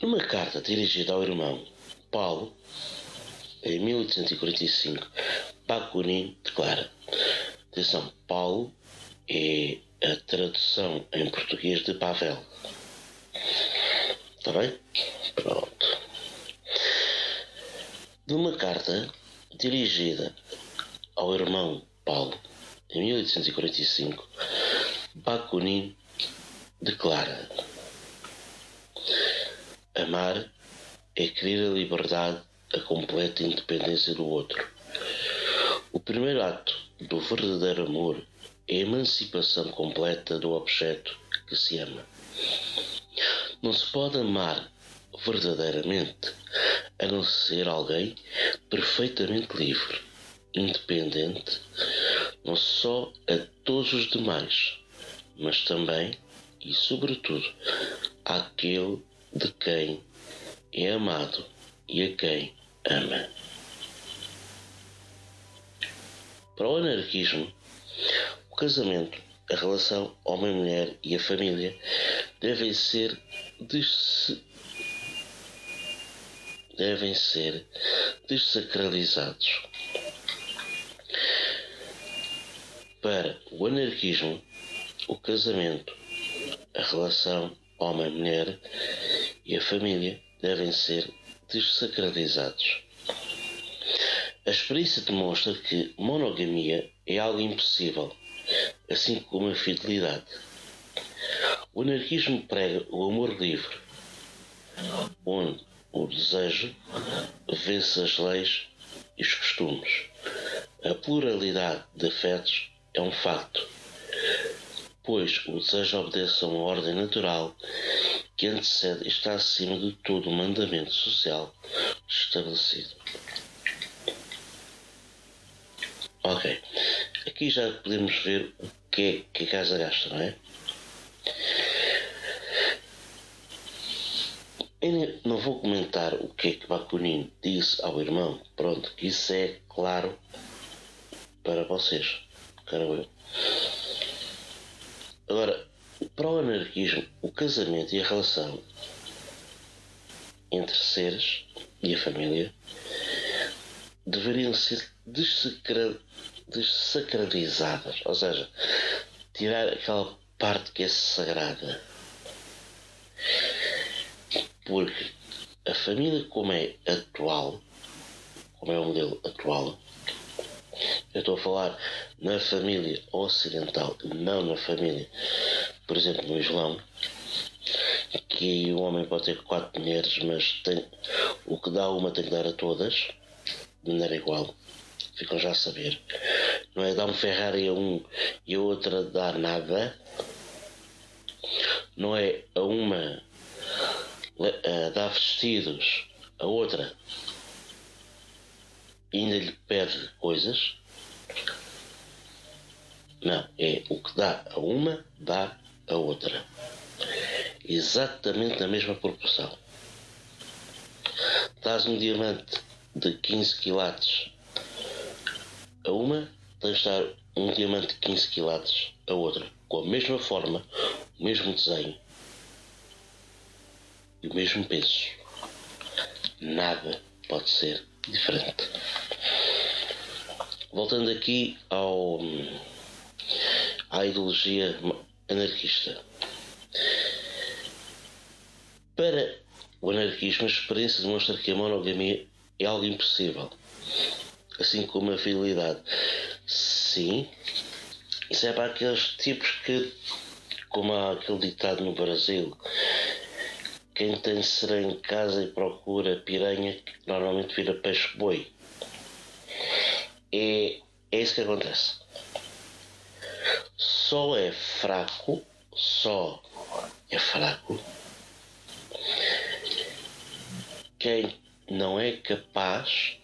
Numa carta dirigida ao irmão Paulo, em 1845, Bakunin declara: atenção, Paulo é a tradução em português de Pavel. Está bem? Pronto. Numa carta dirigida ao irmão Paulo, em 1845, Bakunin declara: amar é querer a liberdade, a completa independência do outro. O primeiro ato do verdadeiro amor é a emancipação completa do objeto que se ama. Não se pode amar verdadeiramente a não ser alguém perfeitamente livre, independente, não só a todos os demais, mas também e sobretudo àquele de quem é amado e a quem ama. Para o anarquismo, o casamento, a relação homem-mulher e a família devem ser desacralizados. Para o anarquismo, o casamento, a relação homem-mulher e a família devem ser desacralizados. A experiência demonstra que monogamia é algo impossível, assim como a fidelidade. O anarquismo prega o amor livre, onde o desejo vence as leis e os costumes. A pluralidade de afetos é um facto, pois o desejo obedece a uma ordem natural que antecede e está acima de todo o mandamento social estabelecido. Ok, aqui já podemos ver o que é que a casa gasta, não é? Eu não vou comentar o que é que Bakunin disse ao irmão, pronto, que isso é claro para vocês, quero eu. Agora, para o anarquismo, o casamento e a relação entre seres e a família deveriam ser desacralizadas, ou seja, tirar aquela parte que é sagrada. Porque a família como é o modelo atual, eu estou a falar na família ocidental, não na família, por exemplo, no Islão, que aí o homem pode ter 4 mulheres, mas o que dá uma tem que dar a todas, de maneira igual. Ficam já a saber. Não é dar um Ferrari a um e a outra dar nada. Não é a uma dar vestidos, a outra ainda lhe pede coisas. Não, é o que dá a uma, dá a outra. Exatamente na mesma proporção. Dás um diamante de 15 quilates a uma, tens de dar um diamante de 15 quilates a outra, com a mesma forma, o mesmo desenho e o mesmo peso. Nada pode ser diferente. Voltando aqui à ideologia anarquista. Para o anarquismo, a experiência demonstra que a monogamia é algo impossível, assim como a fidelidade. Sim, isso é para aqueles tipos que, como há aquele ditado no Brasil, quem tem sereia em casa e procura piranha, que normalmente vira peixe-boi. É isso que acontece. Só é fraco quem não é capaz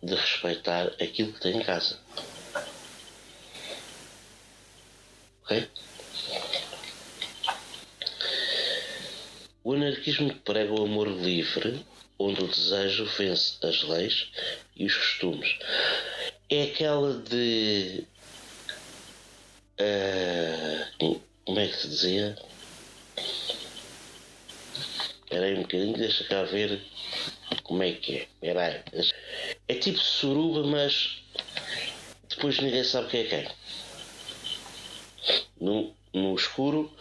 de respeitar aquilo que tem em casa. Ok? O anarquismo prega o amor livre, onde o desejo vence as leis e os costumes. É aquela de... como é que se dizia? Espera aí um bocadinho, deixa cá ver como é que é. Espera aí. É tipo suruba, mas depois ninguém sabe quem é quem. No escuro,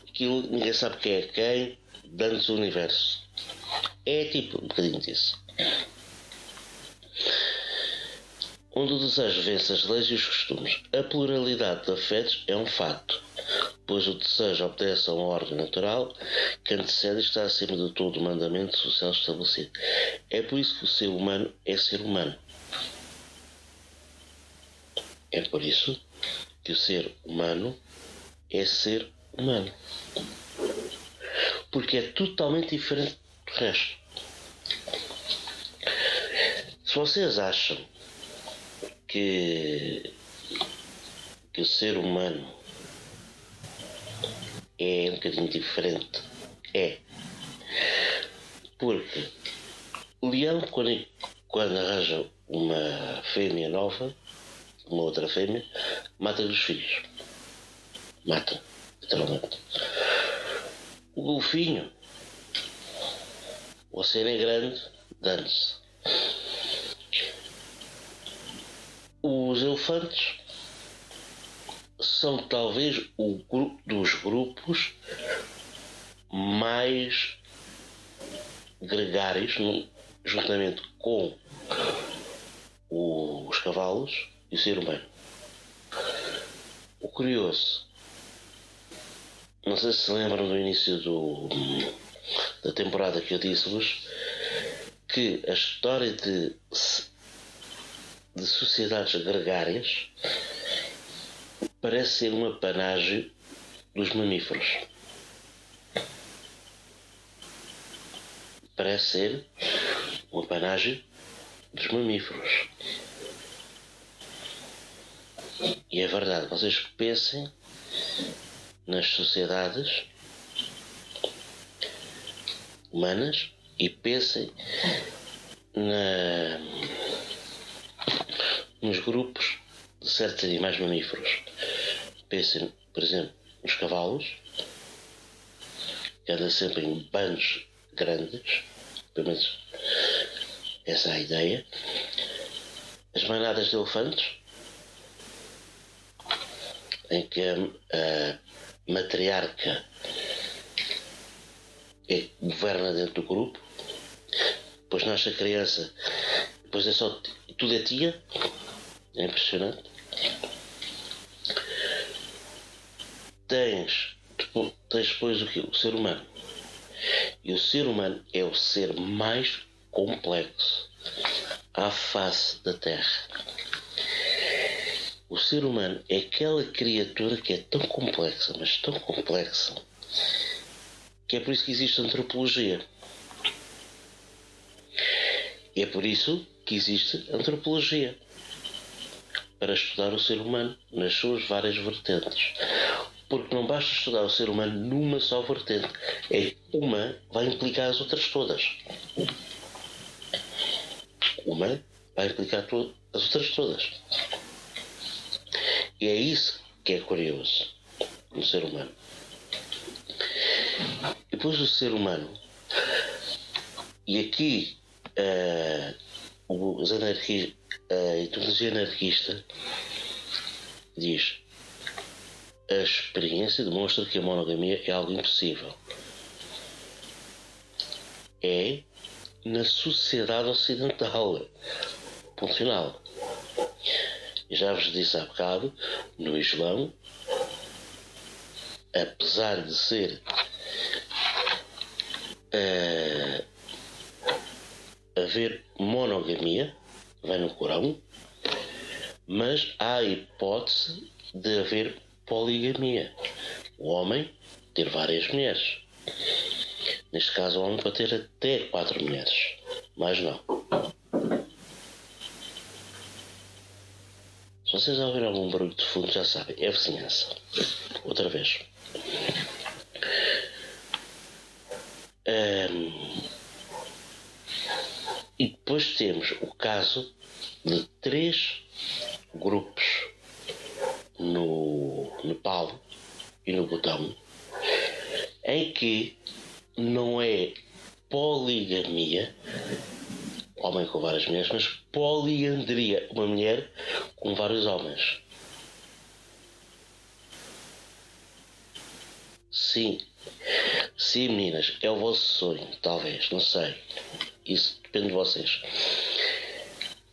aquilo ninguém sabe quem é quem, dando-se o universo. É tipo um bocadinho disso. Onde o desejo vence as leis e os costumes. A pluralidade de afetos é um facto, pois o desejo obedece a uma ordem natural que antecede e está acima de todo o mandamento social estabelecido. É por isso que o ser humano é ser humano. É por isso que o ser humano é ser humano. Porque é totalmente diferente do resto. Se vocês acham que o ser humano é um bocadinho diferente, é. Porque o leão, quando arranja uma fêmea nova, uma outra fêmea, mata-lhe os filhos. Mata, literalmente. O golfinho, o oceano é grande, dane-se. Os elefantes são talvez o grupo dos grupos mais gregários, juntamente com os cavalos e o ser humano. O curioso, não sei se se lembram do início da temporada que eu disse-vos, que a história de sociedades gregárias parece ser um apanágio dos mamíferos. Parece ser um apanágio dos mamíferos. E é verdade, vocês pensem nas sociedades humanas e pensem nos grupos de certos animais mamíferos. Pensem, por exemplo, nos cavalos, que andam sempre em bandos grandes, pelo menos essa é a ideia. As manadas de elefantes, em que a matriarca governa dentro do grupo, depois nasce a criança, depois é só tudo é tia, é impressionante. Tens depois o quê? O ser humano. E o ser humano é o ser mais complexo à face da Terra. O ser humano é aquela criatura que é tão complexa, mas tão complexa, que é por isso que existe a antropologia. E é por isso que existe a antropologia, para estudar o ser humano nas suas várias vertentes. Porque não basta estudar o ser humano numa só vertente. Uma vai implicar as outras todas. Uma vai implicar as outras todas. E é isso que é curioso no ser humano. E depois o ser humano, e aqui a ideologia anarquista diz: a experiência demonstra que a monogamia é algo impossível. É na sociedade ocidental. Ponto final. E já vos disse há bocado, no Islão, apesar de ser haver monogamia, vai no Corão, mas há a hipótese de haver poligamia. O homem ter várias mulheres. Neste caso, o homem pode ter até 4 mulheres. Mas não. Se vocês ouvirem algum barulho de fundo, já sabem, é a vizinhança. Outra vez. E depois temos o caso de 3 grupos no Nepal e no Butão, em que não é poligamia, homem com várias mulheres, mas poliandria, uma mulher com vários homens. Sim, meninas, é o vosso sonho, talvez, não sei. Isso depende de vocês.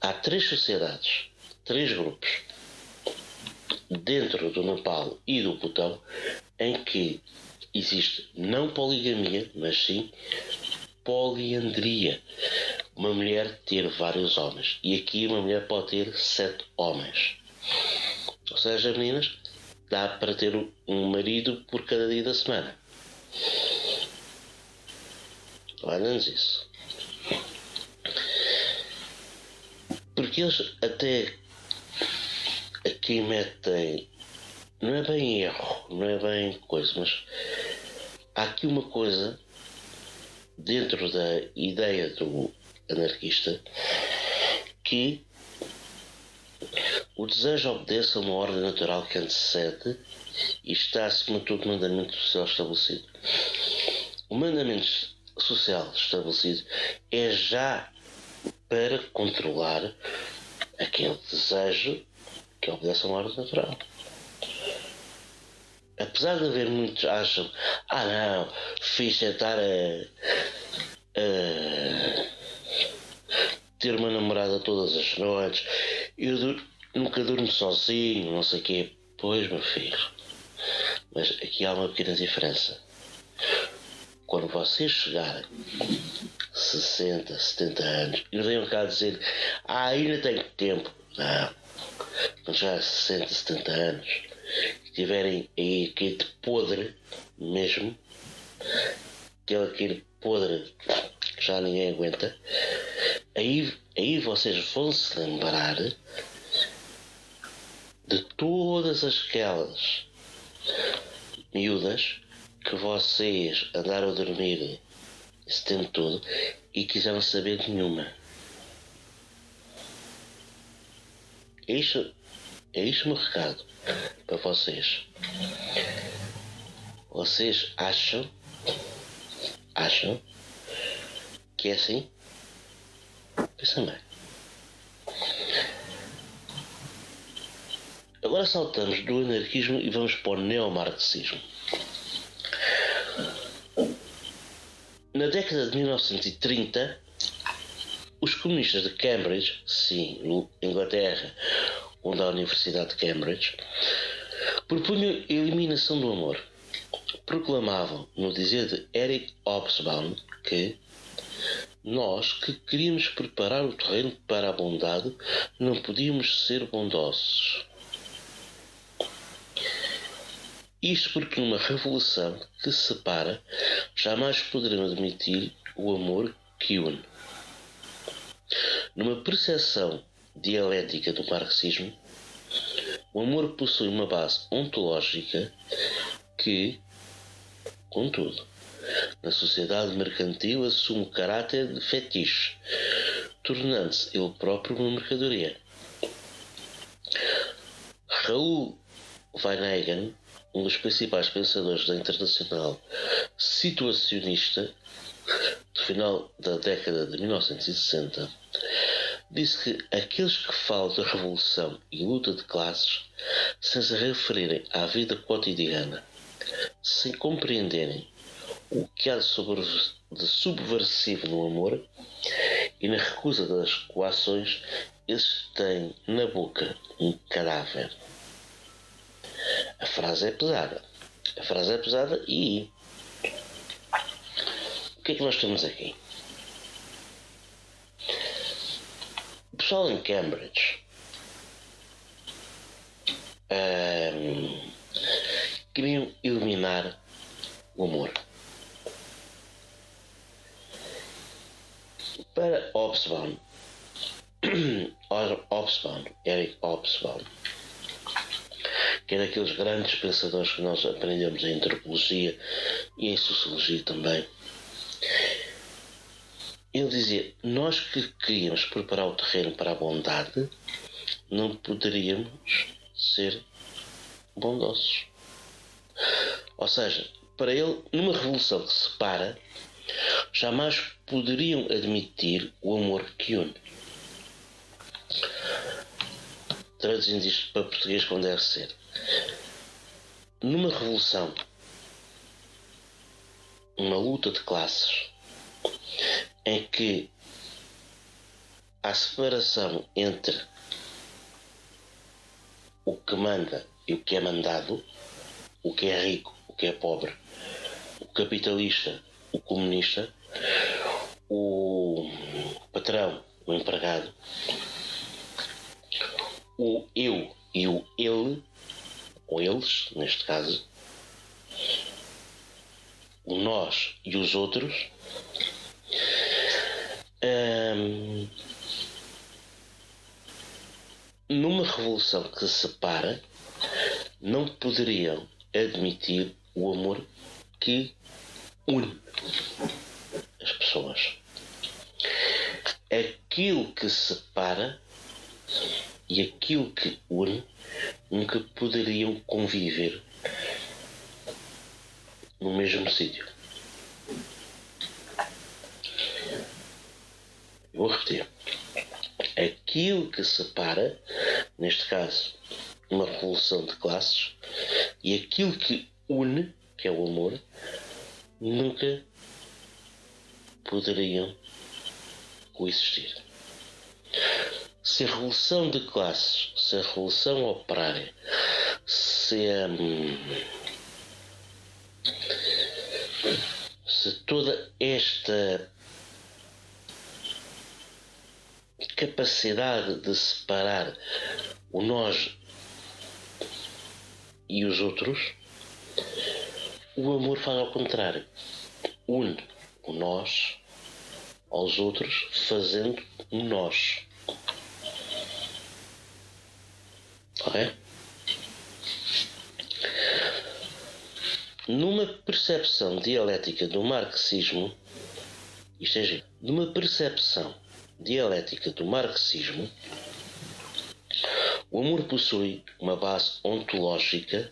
Há 3 sociedades, 3 grupos, dentro do Nepal e do Butão, em que existe não poligamia, mas sim poliandria. Uma mulher ter vários homens. E aqui uma mulher pode ter 7 homens. Ou seja, meninas, dá para ter um marido por cada dia da semana. Olha-nos isso. Porque eles até aqui metem, não é bem erro, não é bem coisa, mas há aqui uma coisa dentro da ideia do anarquista, que o desejo obedece a uma ordem natural que antecede e está acima de todo mandamento social estabelecido. O mandamento social estabelecido é já para controlar aquele desejo que obedece a uma ordem natural. Apesar de haver muitos que acham, não, fixe é estar a ter uma namorada todas as noites, eu nunca durmo sozinho, não sei o quê. Pois, meu filho, mas aqui há uma pequena diferença. Quando vocês chegarem 60, 70 anos e venham cá dizer ainda tenho tempo. Não. Quando chegar a 60, 70 anos e tiverem aí aquele podre mesmo, aquele podre que já ninguém aguenta, aí vocês vão se lembrar de todas aquelas miúdas que vocês andaram a dormir esse tempo todo e quiseram saber de nenhuma. É isto o meu recado para vocês. Vocês acham que é assim? Pensa bem. Agora saltamos do anarquismo e vamos para o neomarxismo. Na década de 1930, os comunistas de Cambridge, sim, na Inglaterra, onde há a Universidade de Cambridge, propunham a eliminação do amor. Proclamavam, no dizer de Eric Hobsbawm, que nós que queríamos preparar o terreno para a bondade não podíamos ser bondosos. Isto porque numa revolução que separa, jamais poderão admitir o amor que une. Numa percepção dialética do marxismo, o amor possui uma base ontológica que, contudo, na sociedade mercantil assume o caráter de fetiche, tornando-se ele próprio uma mercadoria. Raoul Vaneigem, um dos principais pensadores da Internacional Situacionista do final da década de 1960, disse que aqueles que falam de revolução e luta de classes sem se referirem à vida cotidiana, sem compreenderem o que há de subversivo no amor e na recusa das coações, esses têm na boca um cadáver. A frase é pesada e o que é que nós temos aqui? O pessoal em Cambridge queriam eliminar o amor. Para Eric Hobsbawm, que é daqueles grandes pensadores que nós aprendemos em antropologia e em sociologia também. Ele dizia, nós que queríamos preparar o terreno para a bondade, não poderíamos ser bondosos. Ou seja, para ele, numa revolução que separa, jamais poderiam admitir o amor que une. Traduzindo isto para português como deve ser. Numa revolução, uma luta de classes, em que há separação entre o que manda e o que é mandado, o que é rico, o que é pobre, o capitalista, o comunista, o patrão, o empregado, o eu e o ele, ou eles, neste caso, o nós e os outros, numa revolução que se separa, não poderiam admitir o amor que une as pessoas. É aquilo que separa e aquilo que une nunca poderiam conviver no mesmo sítio. Vou repetir. Aquilo que separa, neste caso, uma revolução de classes, e aquilo que une, que é o amor, nunca poderiam coexistir. Se a revolução de classes, se a revolução operária, se toda esta capacidade de separar o nós e os outros, o amor faz ao contrário. Une o nós aos outros, fazendo um nós. Ok? Numa percepção dialética do marxismo, isto é giro, numa percepção dialética do marxismo, o amor possui uma base ontológica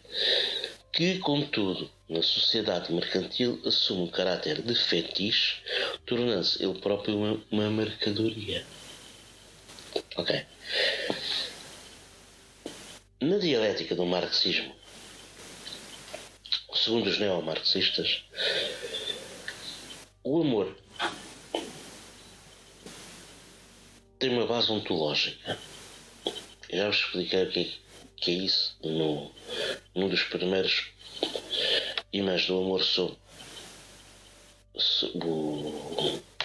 que, contudo, na sociedade mercantil assume um caráter de fetiche, tornando-se ele próprio uma mercadoria. Ok. Na dialética do marxismo, segundo os neomarxistas, o amor tem uma base ontológica. Já vos expliquei o que é isso num dos primeiros imãs do amor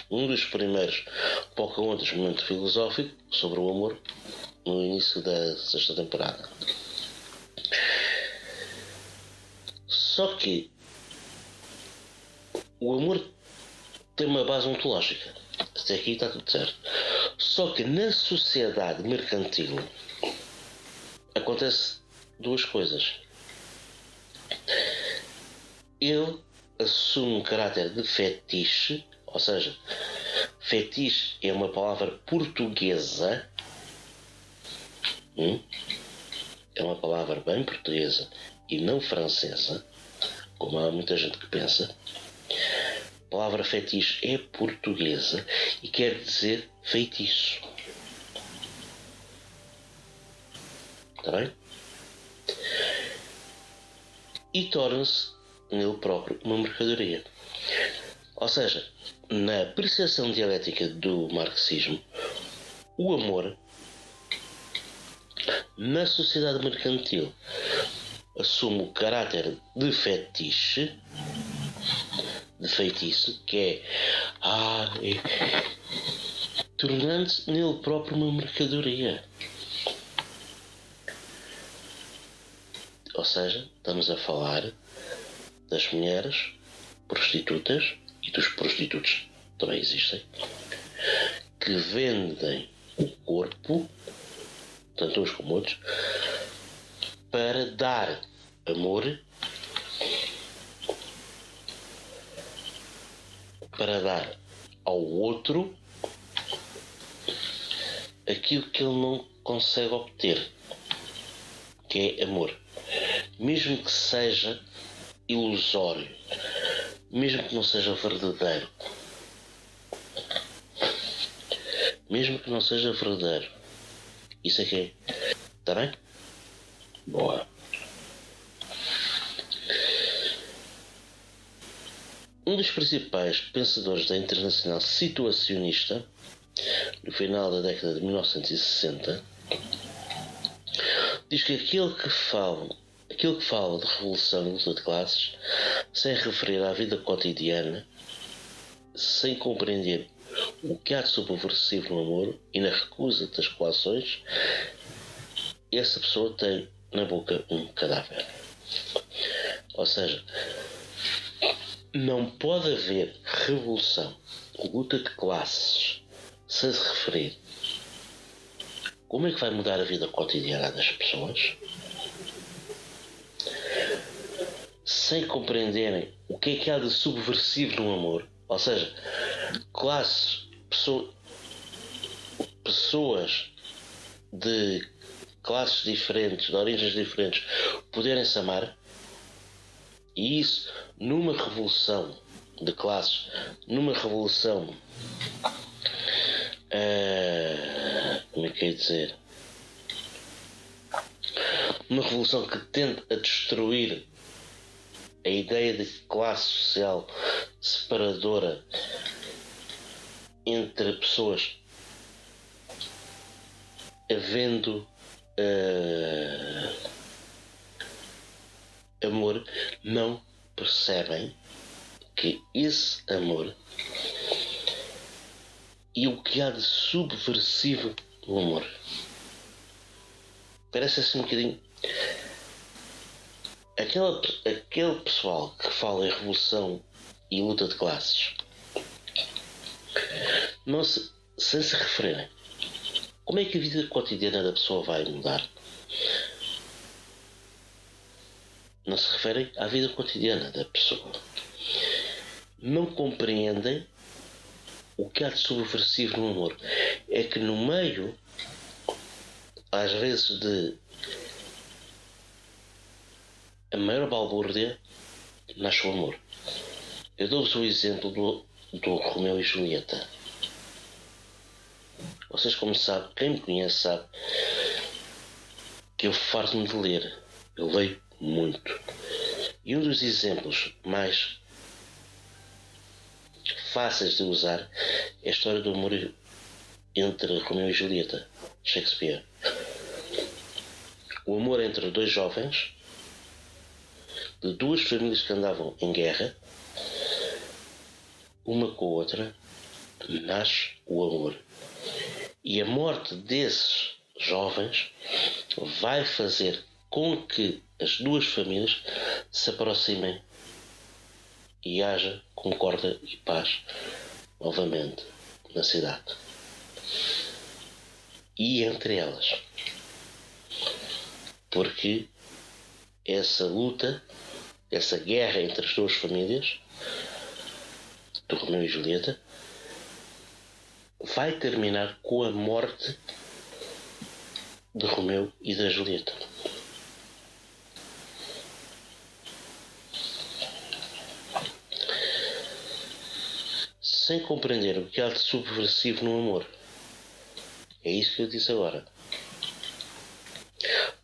um dos primeiros poucas momento filosófico sobre o amor no início da sexta temporada. Só que o amor tem uma base ontológica. Até aqui está tudo certo. Só que na sociedade mercantil acontece duas coisas. Ele assume um caráter de fetiche, ou seja, fetiche é uma palavra portuguesa, é uma palavra bem portuguesa e não francesa, como há muita gente que pensa. A palavra fetiche é portuguesa e quer dizer feitiço. Está bem? E torna-se nele próprio uma mercadoria. Ou seja, na percepção dialética do marxismo, o amor na sociedade mercantil assume o caráter de fetiche, de feitiço, que tornando-se nele próprio uma mercadoria. Ou seja, estamos a falar das mulheres prostitutas e dos prostitutos, também existem, que vendem o corpo, tanto uns como outros, para dar amor, para dar ao outro aquilo que ele não consegue obter, que é amor. Mesmo que seja ilusório, mesmo que não seja verdadeiro. Mesmo que não seja verdadeiro. Isso é que é. Está bem? Boa. Um dos principais pensadores da Internacional Situacionista, no final da década de 1960, diz que aquilo que fala de revolução e luta de classes, sem referir à vida cotidiana, sem compreender o que há de subversivo no amor e na recusa das coações, essa pessoa tem na boca um cadáver. Ou seja, não pode haver revolução, luta de classes, sem se referir como é que vai mudar a vida cotidiana das pessoas, sem compreenderem o que há de subversivo no amor. Ou seja, classes, pessoas, pessoas de classes diferentes, de origens diferentes, poderem se amar, e isso numa revolução de classes, numa revolução, como é que é dizer? Uma revolução que tende a destruir a ideia de classe social separadora entre pessoas, havendo amor, não percebem que esse amor e o que há de subversivo no amor. Parece assim um bocadinho aquele pessoal que fala em revolução e luta de classes, não sem se referirem como é que a vida cotidiana da pessoa vai mudar. Não se referem à vida cotidiana da pessoa. Não compreendem o que há de subversivo no amor. É que no meio, às vezes, de a maior balbúrdia, nasce o amor. Eu dou-vos o exemplo do Romeu e Julieta. Vocês, como sabem, quem me conhece sabe que eu farto-me de ler. Eu leio muito. E um dos exemplos mais fáceis de usar é a história do amor entre Romeu e Julieta, Shakespeare. O amor entre dois jovens de duas famílias que andavam em guerra, uma com a outra, nasce o amor. E a morte desses jovens vai fazer com que as duas famílias se aproximem e haja concórdia e paz novamente na cidade. E entre elas. Porque essa luta, essa guerra entre as duas famílias, do Romeu e Julieta, vai terminar com a morte de Romeu e da Julieta. Sem compreender o que há de subversivo no amor. É isso que eu disse agora.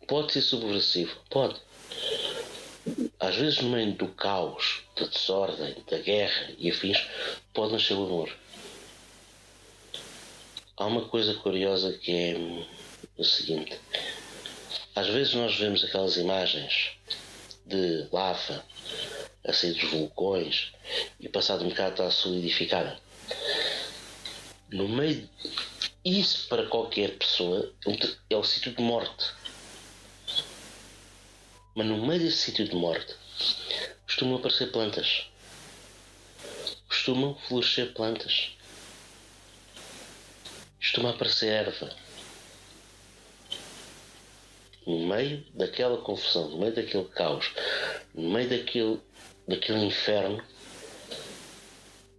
Pode ser subversivo? Pode. Às vezes, no meio do caos, da desordem, da guerra e afins, pode nascer o amor. Há uma coisa curiosa que é o seguinte. Às vezes nós vemos aquelas imagens de lava a sair dos vulcões e passado um bocado está solidificada. No meio, isso para qualquer pessoa é o sítio de morte. Mas no meio desse sítio de morte costumam aparecer plantas. Costumam florescer plantas. Costuma aparecer erva. No meio daquela confusão, no meio daquele caos, no meio daquele inferno,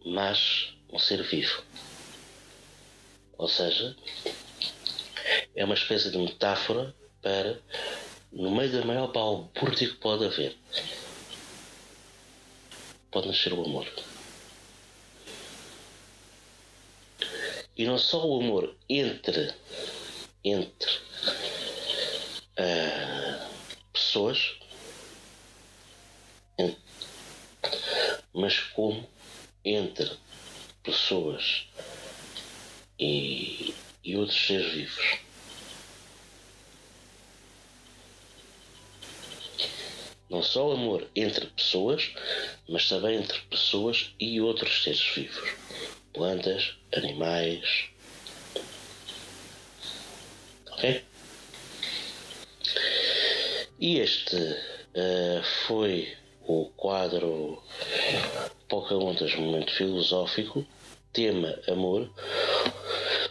nasce um ser vivo. Ou seja, é uma espécie de metáfora para, no meio da maior balbúrdia que pode haver, pode nascer o amor. E não só o amor entre pessoas, mas como entre pessoas e outros seres vivos. Não só o amor entre pessoas, mas também entre pessoas e outros seres vivos. Plantas, animais. Ok? E este foi o quadro Pocahontas Momento Filosófico, tema amor,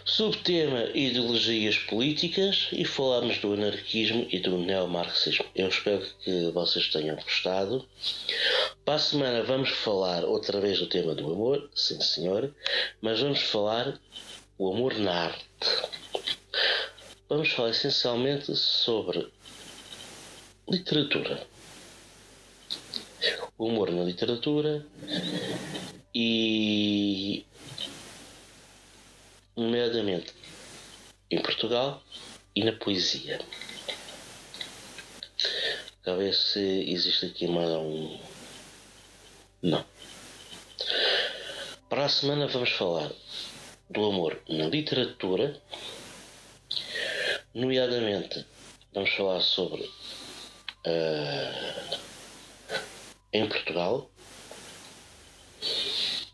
subtema ideologias políticas, e falámos do anarquismo e do neomarxismo. Eu espero que vocês tenham gostado. Para a semana vamos falar outra vez do tema do amor, sim senhor, mas vamos falar o amor na arte. vamos falar essencialmente sobre literatura. O humor na literatura e, nomeadamente, em Portugal e na poesia. A ver se existe aqui mais um... Não. Para a semana vamos falar do amor na literatura, nomeadamente vamos falar sobre em Portugal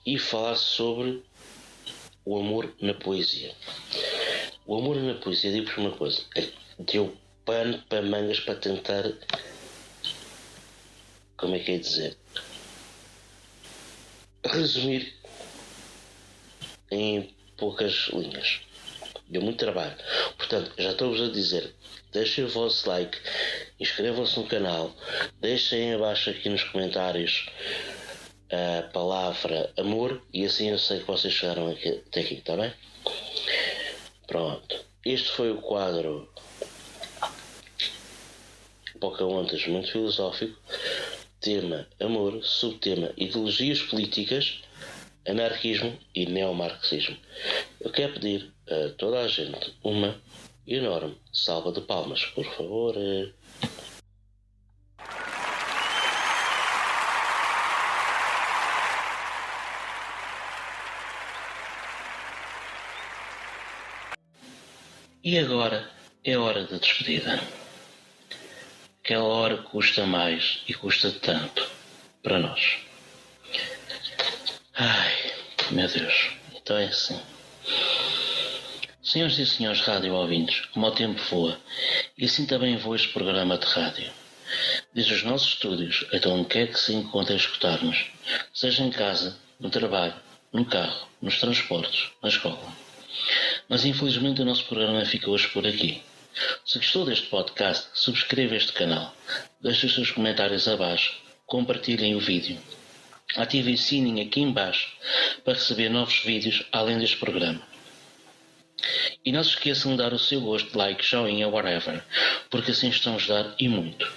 e falar sobre o amor na poesia. O amor na poesia, digo-vos uma coisa, deu pano para mangas para tentar, como é que é dizer, resumir em poucas linhas. Deu muito trabalho. Portanto, já estou-vos a dizer, deixem o vosso like, inscrevam-se no canal, deixem abaixo aqui nos comentários a palavra amor e assim eu sei que vocês chegaram até aqui, está bem? Pronto. Este foi o quadro Pocahontas muito filosófico. Tema amor, subtema ideologias políticas, anarquismo e neomarxismo. Eu quero pedir a toda a gente uma enorme salva de palmas, por favor. E agora é hora da despedida. Aquela hora custa mais e custa tanto para nós. Ai, meu Deus, então é assim. Senhoras e senhores rádio ouvintes, como o tempo voa, e assim também voa este programa de rádio. Desde os nossos estúdios até onde quer que se encontre a escutar-nos, seja em casa, no trabalho, no carro, nos transportes, na escola. Mas infelizmente o nosso programa fica hoje por aqui. Se gostou deste podcast, subscreva este canal, deixe os seus comentários abaixo, compartilhem o vídeo. Ativem o sininho aqui embaixo para receber novos vídeos além deste programa. E não se esqueçam de dar o seu gosto, like, joinha, whatever, porque assim estão a ajudar e muito.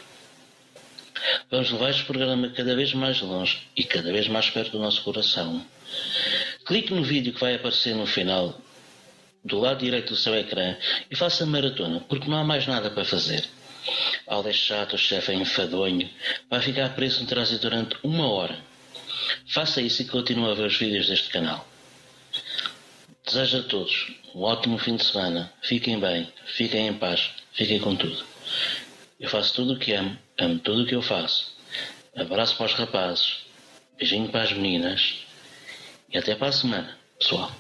Vamos levar este programa cada vez mais longe e cada vez mais perto do nosso coração. Clique no vídeo que vai aparecer no final do lado direito do seu ecrã e faça maratona, porque não há mais nada para fazer. Ao deixar o chefe é enfadonho, vai ficar preso no trânsito durante 1 hora. Faça isso e continue a ver os vídeos deste canal. Desejo a todos um ótimo fim de semana. Fiquem bem, fiquem em paz, fiquem com tudo. Eu faço tudo o que amo tudo o que eu faço. Abraço para os rapazes, beijinho para as meninas e até para a semana, pessoal.